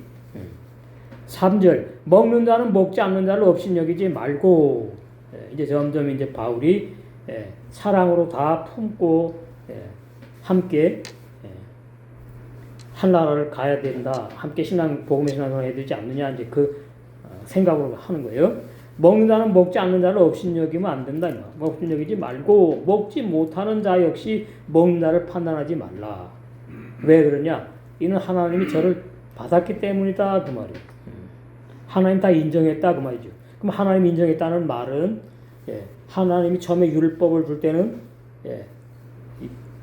A: 3절 먹는 자는 먹지 않는 자를 업신여기지 말고 이제 점점 이제 바울이 사랑으로 다 품고 함께 한 나라를 가야 된다. 함께 복음의 신앙을 해야 되지 않느냐 이제 그 생각으로 하는 거예요. 먹는 자는 먹지 않는 자를 업신여기면 안 된다. 업신여기지 말고 먹지 못하는 자 역시 먹는 자를 판단하지 말라. 왜 그러냐? 이는 하나님이 저를 받았기 때문이다 그 말이에요. 하나님 다 인정했다 그 말이죠. 그럼 하나님 인정했다는 말은 하나님이 처음에 율법을 줄 때는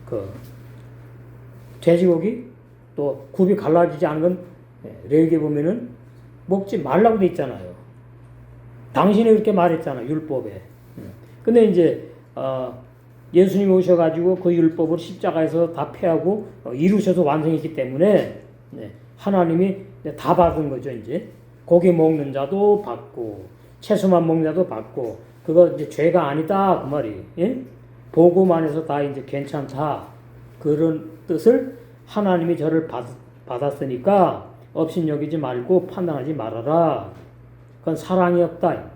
A: 그 돼지고기 또 굽이 갈라지지 않은 건 레위기에 보면은 먹지 말라고 돼 있잖아요. 당신이 그렇게 말했잖아 율법에. 근데 이제 예수님이 오셔가지고 그 율법을 십자가에서 다 폐하고 이루셔서 완성했기 때문에 하나님이 다 받은 거죠. 이제 고기 먹는 자도 받고 채소만 먹는 자도 받고 그거 이제 죄가 아니다 그 말이. 예? 복음 안에서 다 이제 괜찮다 그런 뜻을 하나님이 저를 받았으니까 업신여기지 말고 판단하지 말아라. 그건 사랑이 없다.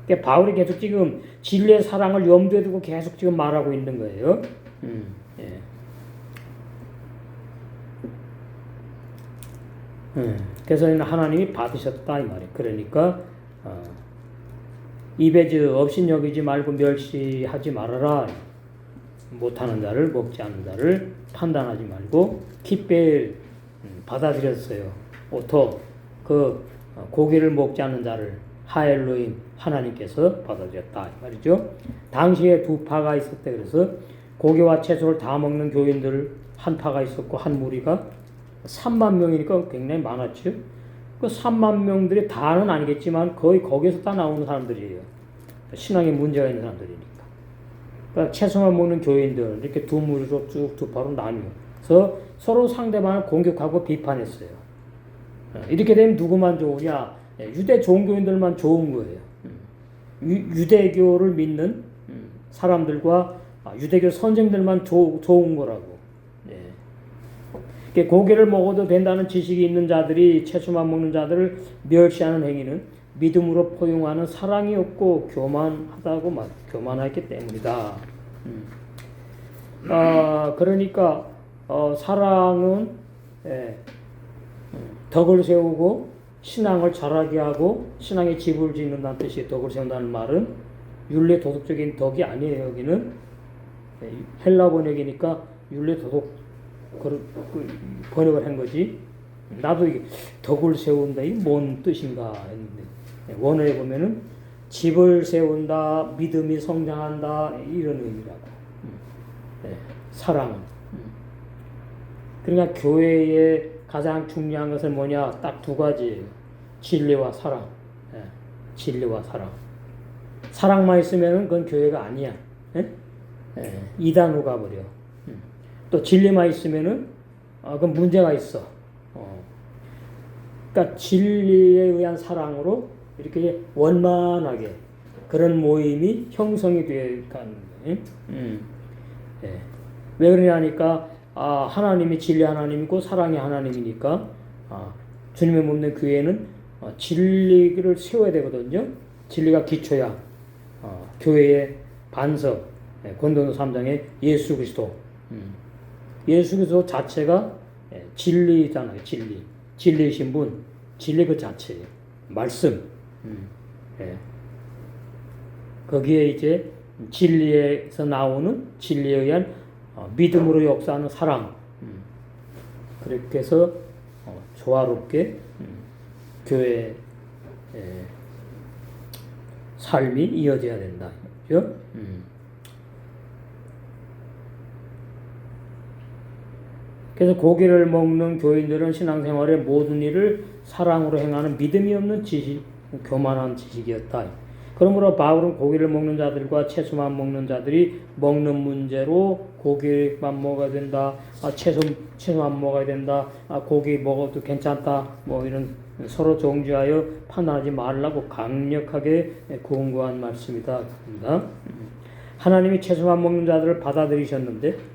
A: 그러니까 바울이 계속 지금 진리의 사랑을 염두에 두고 계속 지금 말하고 있는 거예요. 그래서 하나님이 받으셨다 이 말이에요. 그러니까 입에 업신여기지 말고 멸시하지 말아라. 못하는 자를 먹지 않는 자를 판단하지 말고 기빼 받아들였어요. 오토 그 고기를 먹지 않는 자를 하엘로임 하나님께서 받아들였다 말이죠. 당시에 두 파가 있었대. 그래서 고기와 채소를 다 먹는 교인들 한 파가 있었고 한 무리가 3만 명이니까 굉장히 많았죠. 그 3만 명들이 다는 아니겠지만 거의 거기서 다 나오는 사람들이에요. 신앙에 문제가 있는 사람들이니까. 그러니까 채소만 먹는 교인들 이렇게 두 무리로 쭉 두 파로 나뉘어서 서로 상대방을 공격하고 비판했어요. 이렇게 되면 누구만 좋으냐? 유대 종교인들만 좋은 거예요. 유대교를 믿는 사람들과 유대교 선생들만 좋은 거라고. 고기를 먹어도 된다는 지식이 있는 자들이 채소만 먹는 자들을 멸시하는 행위는 믿음으로 포용하는 사랑이 없고 교만하기 때문이다. 그러니까 사랑은 덕을 세우고 신앙을 자라게 하고 신앙의 집을 짓는다는 뜻이 덕을 세운다는 말은 율례 도덕적인 덕이 아니에요. 여기는 헬라 번역이니까 율례 도덕 번역을 한 거지. 나도 이게 덕을 세운다 이게 뭔 뜻인가 했는데 원어에 보면은 집을 세운다, 믿음이 성장한다 이런 의미라고. 사랑은. 그러니까 교회의 가장 중요한 것은 뭐냐? 딱 두 가지예요. 진리와 사랑. 진리와 사랑. 사랑만 있으면은 그건 교회가 아니야. 이단으로 가버려. 또 진리만 있으면은 그건 문제가 있어. 그러니까 진리에 의한 사랑으로 이렇게 원만하게 그런 모임이 형성이 되어 가는 거예요. 왜 그러냐니까 하나님이 진리 하나님이고 사랑이 하나님이니까 주님의 몸된 교회는 진리를 세워야 되거든요. 진리가 기초야. 교회의 반석 고린도서 3장의 예수 그리스도. 예수 그리스도 자체가 진리잖아요. 진리이신 분. 진리 그 자체예요. 말씀. 거기에 이제 진리에서 나오는 진리에 의한 믿음으로 역사하는 사랑. 그렇게 해서 조화롭게 교회의 삶이 이어져야 된다. 그렇죠? 그래서 고기를 먹는 교인들은 신앙생활의 모든 일을 사랑으로 행하는 믿음이 없는 지식, 교만한 지식이었다. 그러므로 바울은 고기를 먹는 자들과 채소만 먹는 자들이 먹는 문제로 고기만 먹어야 된다, 채소만 먹어야 된다, 고기 먹어도 괜찮다, 뭐 이런 서로 정죄하여 판단하지 말라고 강력하게 권고한 말씀이다. 하나님이 채소만 먹는 자들을 받아들이셨는데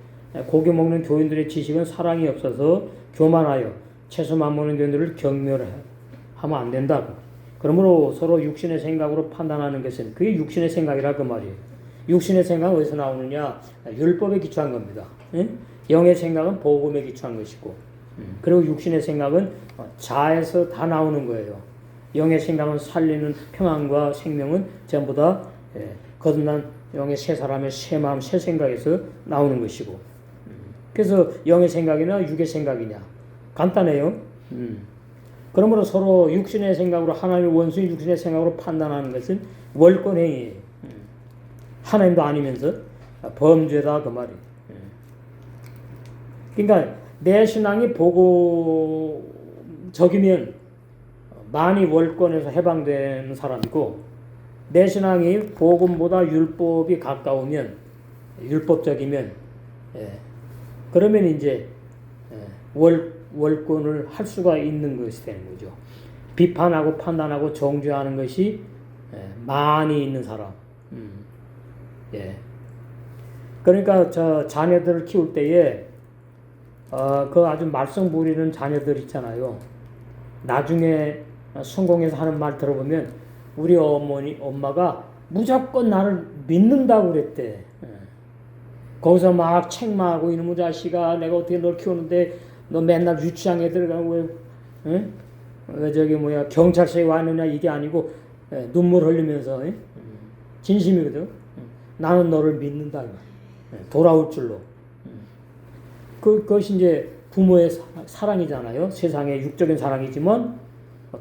A: 고기 먹는 교인들의 지식은 사랑이 없어서 교만하여 채소만 먹는 교인들을 경멸하면 안 된다. 그러므로 서로 육신의 생각으로 판단하는 것은 그게 육신의 생각이라 그 말이에요. 육신의 생각은 어디서 나오느냐? 율법에 기초한 겁니다. 영의 생각은 복음에 기초한 것이고 그리고 육신의 생각은 자에서 다 나오는 거예요. 영의 생각은 살리는 평안과 생명은 전부 다 거듭난 영의 새 사람의 새 마음, 새 생각에서 나오는 것이고. 그래서 영의 생각이나 육의 생각이냐? 간단해요. 그러므로 서로 육신의 생각으로 하나님의 원수인 육신의 생각으로 판단하는 것은 월권행위예요. 하나님도 아니면서 범죄다 그 말이에요. 그러니까 내 신앙이 복음적이면 많이 월권에서 해방되는 사람이고, 내 신앙이 복음보다 율법이 가까우면, 율법적이면, 그러면 이제 월권을 할 수가 있는 것이 되는 거죠. 비판하고 판단하고 정죄하는 것이 많이 있는 사람. 그러니까 저 자녀들을 키울 때에 그 아주 말썽 부리는 자녀들 있잖아요. 나중에 성공해서 하는 말 들어보면 우리 엄마가 무조건 나를 믿는다고 그랬대. 거기서 막 책망하고 이놈의 자식아 내가 어떻게 널 키우는데 너 맨날 유치장에 들어가고 왜 저기 뭐야 경찰서에 왔느냐 이게 아니고 눈물 흘리면서 진심이거든. 나는 너를 믿는다. 돌아올 줄로. 그것이 이제 부모의 사랑이잖아요. 세상의 육적인 사랑이지만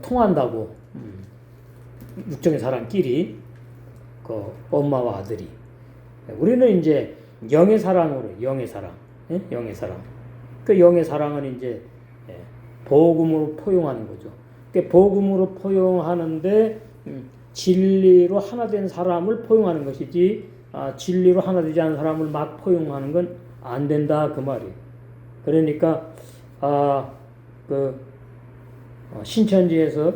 A: 통한다고. 육적인 사랑끼리 그 엄마와 아들이. 우리는 이제 영의 사랑으로 영의 사랑, 영의 사랑. 그 영의 사랑은 이제 복음으로 포용하는 거죠. 그 복음으로 포용하는데 진리로 하나 된 사람을 포용하는 것이지, 진리로 하나 되지 않은 사람을 막 포용하는 건 안 된다 그 말이에요. 그러니까 신천지에서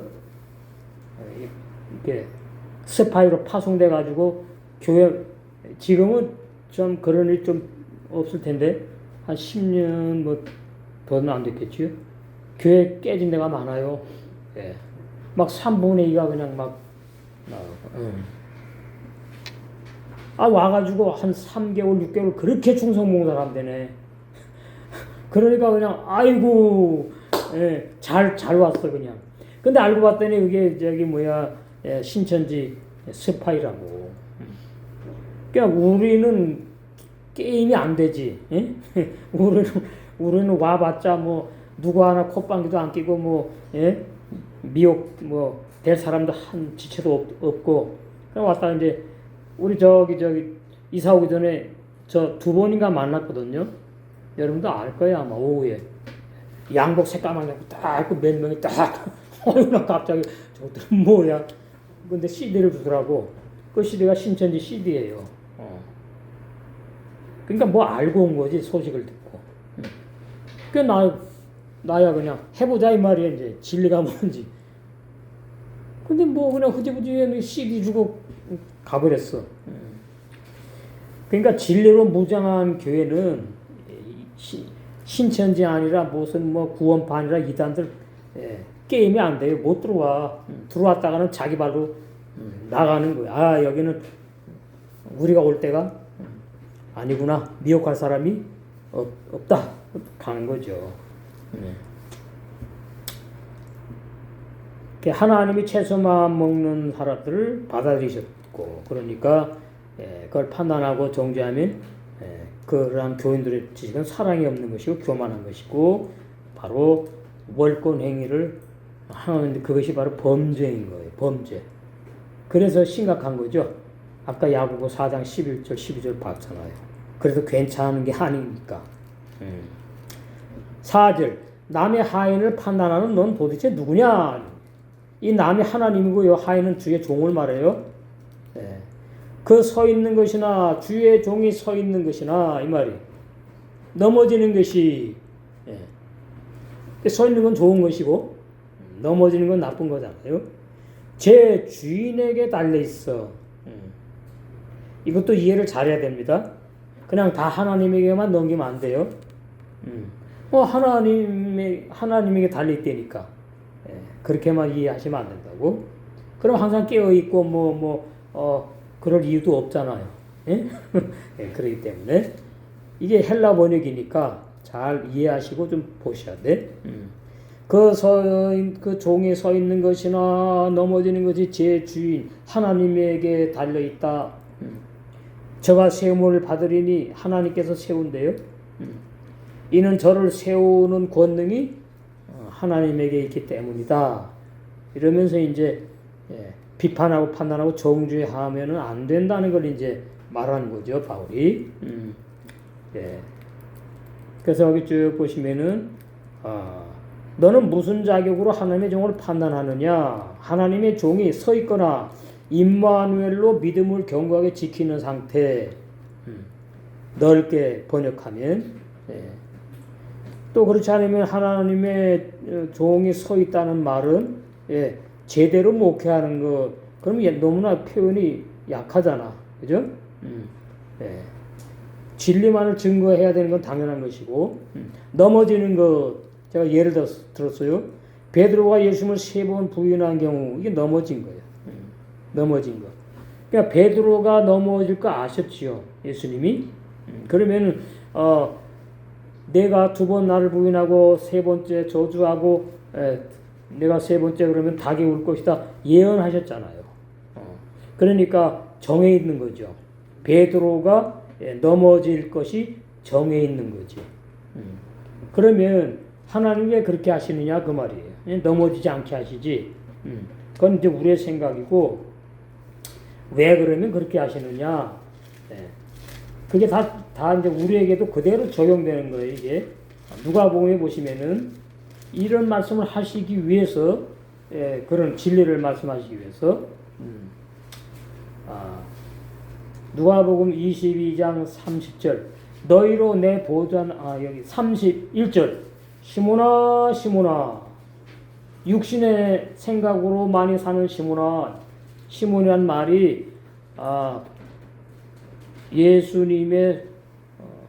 A: 이렇게 스파이로 파송돼 가지고 교회 지금은 좀 그런 일이 좀 없을 텐데 한 10년 뭐 더는 안 됐겠지요. 교회 깨진 데가 많아요. 막 3분의 2가 그냥 막 와가지고 한 3개월, 6개월 그렇게 충성봉사를 한다네. 그러니까 그냥 아이고 잘 왔어 그냥. 근데 알고 봤더니 그게 저기 뭐야 신천지 스파이라고. 그러니까 우리는 게임이 안 되지. 우리는 와봤자 뭐 누구 하나 콧방귀도 안 끼고 뭐 미혹 뭐 될 사람도 한 지체도 없고. 그냥 왔다 이제 우리 저기 이사 오기 전에 저 2번인가 만났거든요. 여러분도 알 거야 아마 오후에 양복 색깔만 입고 딱 그 몇 명이 딱 어이구나 갑자기 저것들은 뭐야. 근데 CD를 주더라고. 그 CD가 신천지 CD예요. 그러니까 뭐 알고 온 거지 소식을 듣고. 그 나야 그냥 해보자 이 말이야 이제 진리가 뭔지. 근데 뭐 그냥 흐지부지 CD 주고 가버렸어. 그러니까 진리로 무장한 교회는 신천지 아니라 무슨 뭐 구원파니라 이단들 게임이 안 돼요. 못 들어와. 들어왔다가는 자기 발로 나가는 거야. 여기는 우리가 올 때가 아니구나. 미혹할 사람이 없다. 가는 거죠. 하나님이 채소만 먹는 사람들을 받아들이셨고, 그러니까 그걸 판단하고 정죄하면 그러한 교인들의 지식은 사랑이 없는 것이고 교만한 것이고 바로 월권 행위를 하는데 그것이 바로 범죄인 거예요. 범죄. 그래서 심각한 거죠. 아까 야고보 4장 11절 12절 봤잖아요. 그래서 괜찮은 게 아니니까. 4절 남의 하인을 판단하는 넌 도대체 누구냐? 이 남이 하나님이고 요 하인은 주의 종을 말해요. 그 서 있는 것이나 주의 종이 서 있는 것이나 이 말이 넘어지는 것이 서 있는 건 좋은 것이고 넘어지는 건 나쁜 거잖아요. 제 주인에게 달려 있어. 이것도 이해를 잘해야 됩니다. 그냥 다 하나님에게만 넘기면 안 돼요. 하나님에게 달려 있다니까. 그렇게만 이해하시면 안 된다고. 그럼 항상 깨어 있고 그럴 이유도 없잖아요. 그렇기 때문에 이게 헬라 번역이니까 잘 이해하시고 좀 보셔야 돼. 그 종이 서 있는 것이나 넘어지는 것이 제 주인 하나님에게 달려 있다. 저가 세움을 받으리니 하나님께서 세운대요. 이는 저를 세우는 권능이 하나님에게 있기 때문이다. 이러면서 이제 비판하고 판단하고 정죄하면은 안 된다는 걸 이제 말하는 거죠, 바울이. 그래서 여기 쭉 보시면은 너는 무슨 자격으로 하나님의 종을 판단하느냐? 하나님의 종이 서 있거나 임마누엘로 믿음을 견고하게 지키는 상태. 넓게 번역하면 또 그렇지 않으면 하나님의 종이 서 있다는 말은 제대로 목회하는 것. 그러면 너무나 표현이 약하잖아, 그죠? 진리만을 증거해야 되는 건 당연한 것이고 넘어지는 것 제가 예를 들었어요. 베드로가 예수님을 3번 부인한 경우 이게 넘어진 거예요. 넘어진 거. 그러니까 베드로가 넘어질 거 아셨지요, 예수님이. 그러면은 내가 2번 나를 부인하고 3번째 저주하고 내가 3번째 그러면 닭이 울 것이다 예언하셨잖아요. 그러니까 정해 있는 거죠. 베드로가 넘어질 것이 정해 있는 거지. 그러면 하나님 왜 그렇게 하시느냐 그 말이에요. 넘어지지 않게 하시지. 그건 이제 우리의 생각이고 왜 그러면 그렇게 하시느냐. 그게 다 이제 우리에게도 그대로 적용되는 거예요. 이게 누가복음에 보시면은 이런 말씀을 하시기 위해서 그런 진리를 말씀하시기 위해서 누가복음 22장 30절 너희로 내 보좌는 여기 31절 시몬아 시몬아 육신의 생각으로 많이 사는 시몬이란 말이 예수님의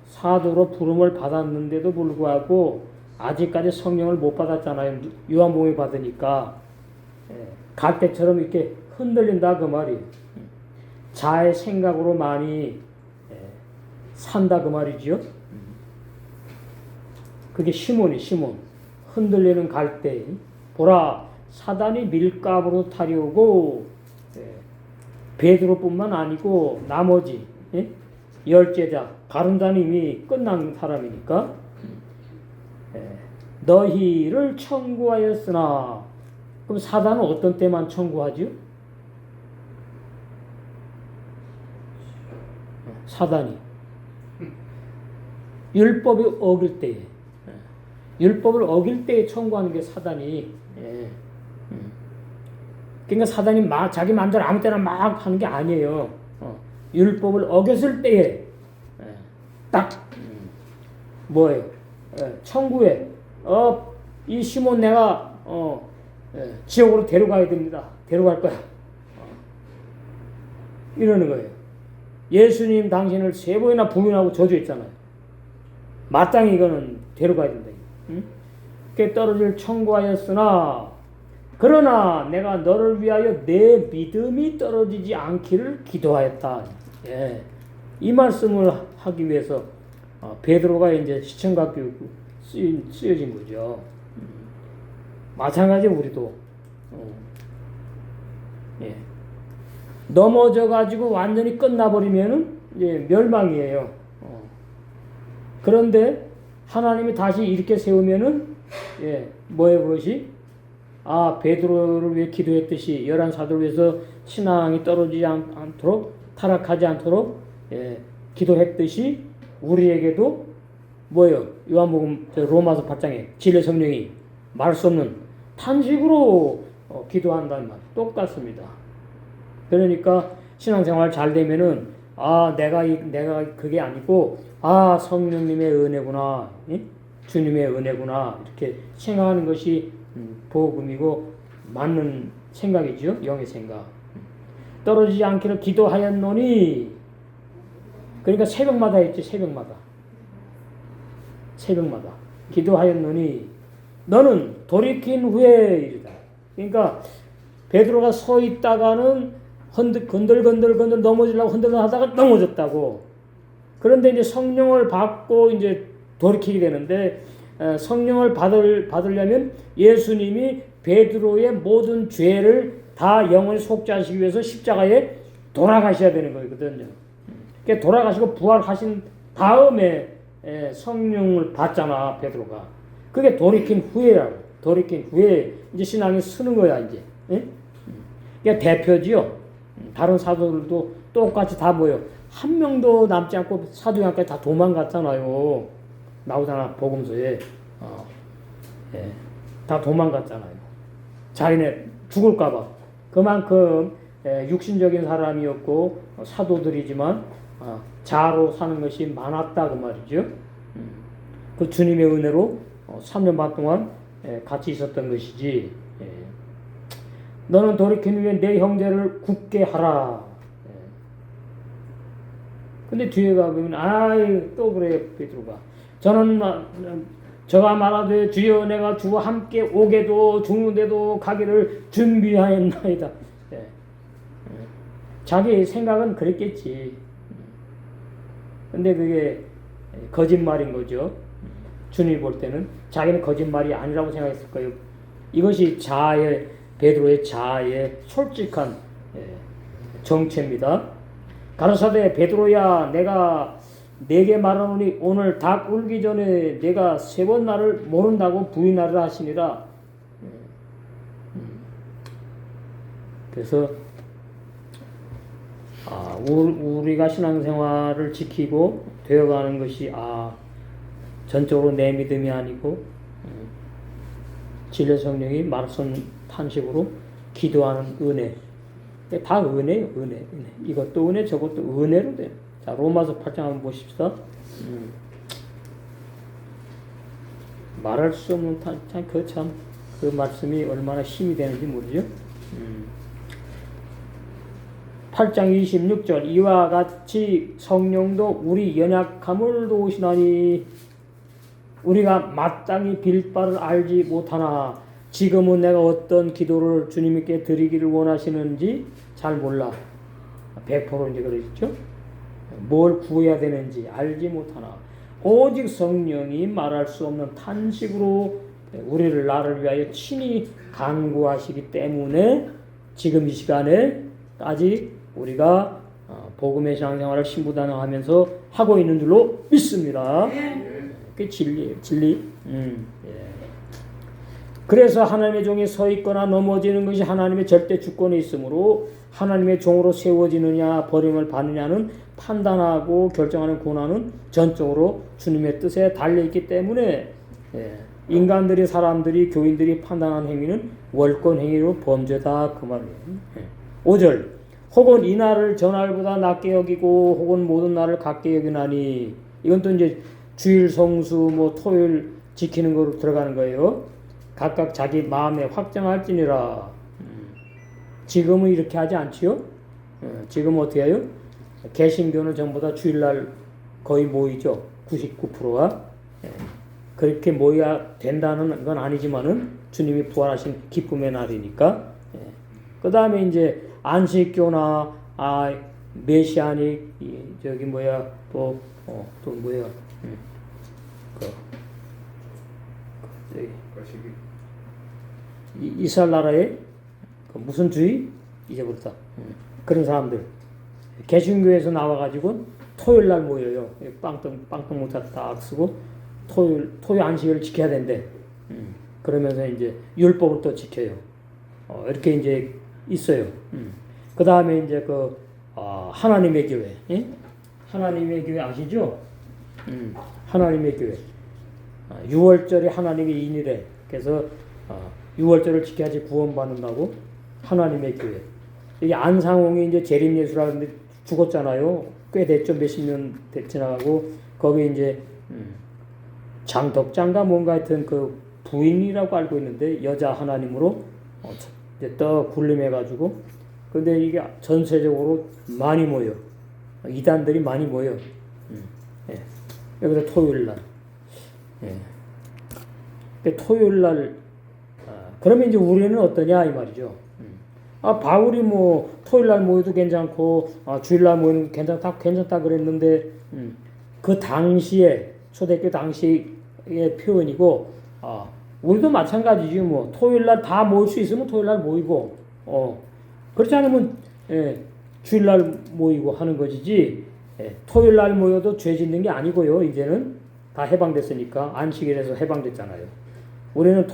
A: 사도로 부름을 받았는데도 불구하고 아직까지 성령을 못 받았잖아요. 요한복음에 받으니까 갈대처럼 이렇게 흔들린다 그 말이에요. 자의 생각으로 많이 산다 그 말이죠. 그게 시몬 흔들리는 갈대. 보라 사단이 밀가부로 타려오고 베드로뿐만 아니고 나머지 열제자 바른 자는 이미 끝난 사람이니까 너희를 청구하였으나 그럼 사단은 어떤 때만 청구하죠? 사단이 율법이 어길 때에 율법을 어길 때에 청구하는 게 사단이 그러니까 사단이 막 자기 마음대로 아무 때나 막 하는 게 아니에요. 율법을 어겼을 때에 딱 뭐예요? 청구해. 이 시몬 내가 지옥으로 데려가야 됩니다. 데려갈 거야. 이러는 거예요. 예수님 당신을 3번이나 부인하고 저주했잖아요. 마땅히 이거는 데려가야 된다. 그 떨어질 청구하였으나 그러나 내가 너를 위하여 내 믿음이 떨어지지 않기를 기도하였다. 이 말씀을 하기 위해서 베드로가 이제 시청각 교육 쓰여진 거죠. 마찬가지 우리도 넘어져 가지고 완전히 끝나버리면은 이제 멸망이에요. 그런데 하나님이 다시 이렇게 세우면은 뭐의 것이 베드로를 위해 기도했듯이 11사도를 위해서 신앙이 떨어지지 않도록 타락하지 않도록 기도했듯이 우리에게도 뭐예요? 요한복음 로마서 8장에 진리 성령이 말할 수 없는 탄식으로 기도한다는 말 똑같습니다. 그러니까 신앙생활 잘 되면은 내가 그게 아니고 성령님의 은혜구나, 주님의 은혜구나 이렇게 생각하는 것이 복음이고 맞는 생각이죠. 영의 생각. 떨어지지 않기를 기도하였노니 그러니까 새벽마다 했지. 새벽마다 기도하였노니 너는 돌이킨 후에 이르다. 그러니까 베드로가 서 있다가는 건들건들 넘어지려고 흔들하다가 넘어졌다고. 그런데 이제 성령을 받고 이제 돌이키게 되는데 성령을 받으려면 예수님이 베드로의 모든 죄를 다 영원히 속죄하시기 위해서 십자가에 돌아가셔야 되는 거거든요. 그러니까 돌아가시고 부활하신 다음에 성령을 받잖아, 베드로가. 그게 돌이킨 후에라고. 돌이킨 후에 이제 신앙이 쓰는 거야, 이제. 예? 그러니까 대표지요. 다른 사도들도 똑같이 다 모여. 한 명도 남지 않고 사도행전까지 다 도망갔잖아요. 나오잖아, 복음서에. 예. 다 도망갔잖아요. 자기네 죽을까봐. 그만큼 육신적인 사람이었고 사도들이지만 자로 사는 것이 많았다 그 말이죠. 그 주님의 은혜로 3년 반 동안 같이 있었던 것이지. 너는 돌이킨 후에 내 형제를 굳게 하라. 근데 뒤에 가보면 아이 또 그래 베드로가 저는 저가 말하되 주여 내가 주와 함께 오게도 죽는데도 가기를 준비하였나이다. 자기 생각은 그랬겠지. 근데 그게 거짓말인 거죠. 주님이 볼 때는 자기는 거짓말이 아니라고 생각했을 거예요. 이것이 베드로의 자아의 솔직한 정체입니다. 가로사대 베드로야 내가 내게 말하노니 오늘 닭 울기 전에 내가 3번 나를 모른다고 부인하리라 하시니라. 그래서 우리가 신앙생활을 지키고 되어가는 것이 전적으로 내 믿음이 아니고 진리 성령이 말씀 탄식으로 기도하는 은혜. 다 은혜예요. 은혜. 이것도 은혜 저것도 은혜로 돼요. 자, 로마서 8장 한번 보십시다. 말할 수 없는 그 말씀이 얼마나 힘이 되는지 모르죠. 8장 26절 이와 같이 성령도 우리 연약함을 도우시나니 우리가 마땅히 빌 바를 알지 못하나 지금은 내가 어떤 기도를 주님께 드리기를 원하시는지 잘 몰라. 100% 이제 그러셨죠? 뭘 구해야 되는지 알지 못하나 오직 성령이 말할 수 없는 탄식으로 우리를 나를 위하여 친히 간구하시기 때문에 지금 이 시간에까지 우리가 복음의 신앙생활을 신부단하면서 하고 있는 줄로 믿습니다. 그게 진리예요. 진리. 그래서 하나님의 종이 서 있거나 넘어지는 것이 하나님의 절대 주권에 있으므로 하나님의 종으로 세워지느냐 버림을 받느냐는 판단하고 결정하는 권한은 전적으로 주님의 뜻에 달려있기 때문에 인간들이 사람들이 교인들이 판단한 행위는 월권 행위로 범죄다 그 말이에요. 5절 혹은 이 날을 저 날보다 낮게 여기고 혹은 모든 날을 같게 여기나니 이건 또 이제 주일 성수 토요일 지키는 거로 들어가는 거예요. 각각 자기 마음에 확정할지니라. 지금은 이렇게 하지 않지요? 지금은 어떻게 해요? 개신교는 전부 다 주일날 거의 모이죠. 99%가. 그렇게 모여야 된다는 건 아니지만은 주님이 부활하신 기쁨의 날이니까. 그 다음에 이제 안식교나 메시아닉 또 뭐야 이스라엘 나라에 무슨 주의? 잊어버렸다. 그런 사람들 개신교에서 나와가지고 토요일날 모여요. 빵떡 모자 딱 쓰고 토요 안식일을 지켜야 된대. 그러면서 이제 율법을 또 지켜요. 이렇게 이제 있어요. 그 다음에 이제 하나님의 교회, 하나님의 교회 아시죠? 하나님의 교회. 6월절이 하나님의 인이래. 그래서 6월절을 지켜야지 구원받는다고 하나님의 교회. 여기 안상홍이 이제 재림예수라는데 죽었잖아요. 꽤 됐죠. 몇십 년 지나가고 거기 이제 장덕장가 뭔가 하여튼 그 부인이라고 알고 있는데 여자 하나님으로 이제 떡 군림해가지고 근데 이게 전세적으로 많이 모여. 이단들이 많이 모여. 여기서 토요일날. 토요일날 그러면 이제 우리는 어떠냐 이 말이죠. 바울이 토요일날 모여도 괜찮고 주일날 모이는 괜찮다 그랬는데 그 당시에 초대교 당시 표현이고, 우리도 마찬가지지 뭐. 토요일 날 다 모일 수 있으면 토요일 날 모이고, 그렇지 않으면 주일 날 모이고 하는 것이지. 토요일 날 모여도 죄 짓는 게 아니고요. 이제는 다 해방됐으니까 안식일에서 해방됐잖아요. 우리는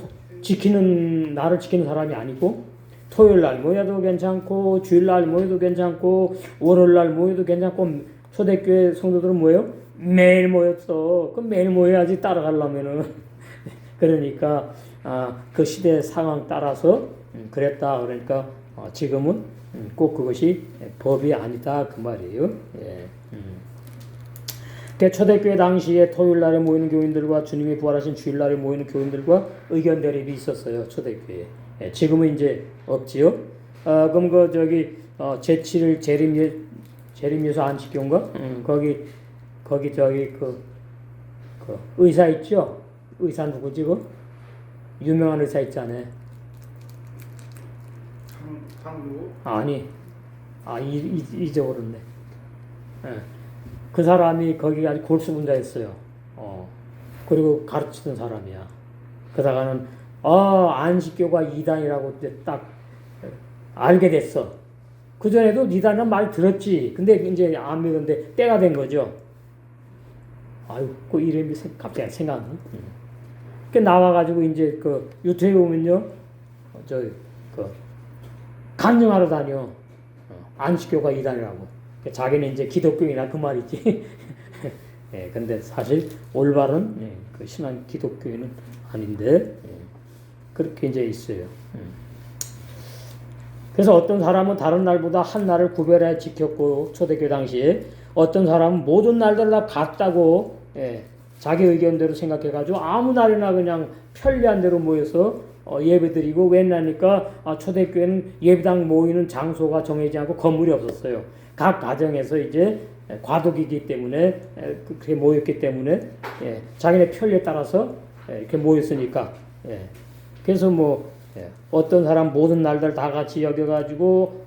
A: 나를 지키는 사람이 아니고 토요일 날 모여도 괜찮고 주일 날 모여도 괜찮고 월요일 날 모여도 괜찮고 초대교회 성도들은 뭐예요? 매일 모였어. 그럼 매일 모여야지 따라가려면은 그러니까 그 시대 상황 따라서 그랬다. 그러니까 지금은 꼭 그것이 법이 아니다 그 말이에요. 초대교회 당시에 토요일 날에 모이는 교인들과 주님이 부활하신 주일 날에 모이는 교인들과 의견 대립이 있었어요. 초대교회에. 지금은 이제 없지요. 그럼 제7일 재림예수 안식교인가? 거기 그 의사 있죠? 의사 누구지 그? 유명한 의사 있잖아요.
B: 한국?
A: 아니. 잊어버렸네. 그 사람이 거기 아주 골수분자였어요. 그리고 가르치던 사람이야. 그러다가는 안식교가 이단이라고 딱 알게 됐어. 그 전에도 이단이란 말 들었지. 근데 이제 안 믿었는데 때가 된 거죠. 아유, 그 이름이 갑자기 생각나. 그 나와가지고 이제 그 유튜브에 보면요, 간증하러 다녀. 안식교가 이단이라고. 자기는 이제 기독교인이나 그 말이지. 근데 사실 올바른 그 신앙 기독교인은 아닌데 그렇게 이제 있어요. 그래서 어떤 사람은 다른 날보다 한 날을 구별해 지켰고 초대교회 당시에 어떤 사람은 모든 날들 다 같다고 자기 의견대로 생각해가지고 아무 날이나 그냥 편리한 대로 모여서 예배드리고 왜냐니까 초대교회는 예배당 모이는 장소가 정해지지 않고 건물이 없었어요. 각 가정에서 이제 과도기이기 때문에 그렇게 모였기 때문에 자기네 편리에 따라서 이렇게 모였으니까 그래서 어떤 사람 모든 날들 다 같이 여겨가지고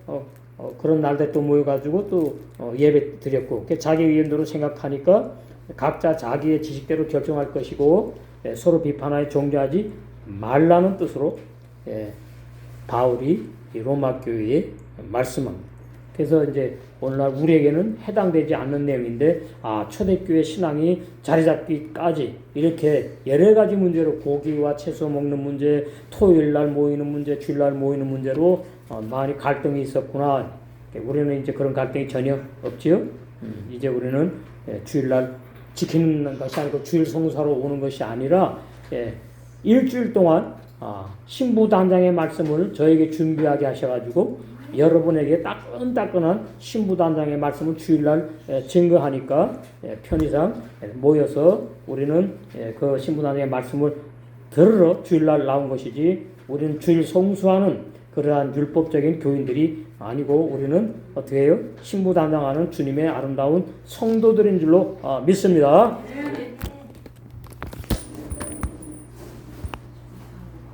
A: 그런 날들 또 모여가지고 또 예배 드렸고 자기 의견대로 생각하니까 각자 자기의 지식대로 결정할 것이고 서로 비판하여 종교하지 말라는 뜻으로 바울이 로마 교회에 말씀합니다. 그래서 이제 오늘날 우리에게는 해당되지 않는 내용인데 초대교회 신앙이 자리 잡기까지 이렇게 여러 가지 문제로 고기와 채소 먹는 문제, 토요일 날 모이는 문제, 주일 날 모이는 문제로 많이 갈등이 있었구나. 우리는 이제 그런 갈등이 전혀 없지요. 이제 우리는 주일 날 지키는 것이 아니고 주일 성수하러 오는 것이 아니라 일주일 동안 신부단장의 말씀을 저에게 준비하게 하셔가지고 여러분에게 따끈따끈한 신부단장의 말씀을 주일날 증거하니까 편의상 모여서 우리는 그 신부단장의 말씀을 들으러 주일날 나온 것이지 우리는 주일 성수하는 그러한 율법적인 교인들이 아니고 우리는 어떻게 해요? 신부단장하는 주님의 아름다운 성도들인 줄로 믿습니다.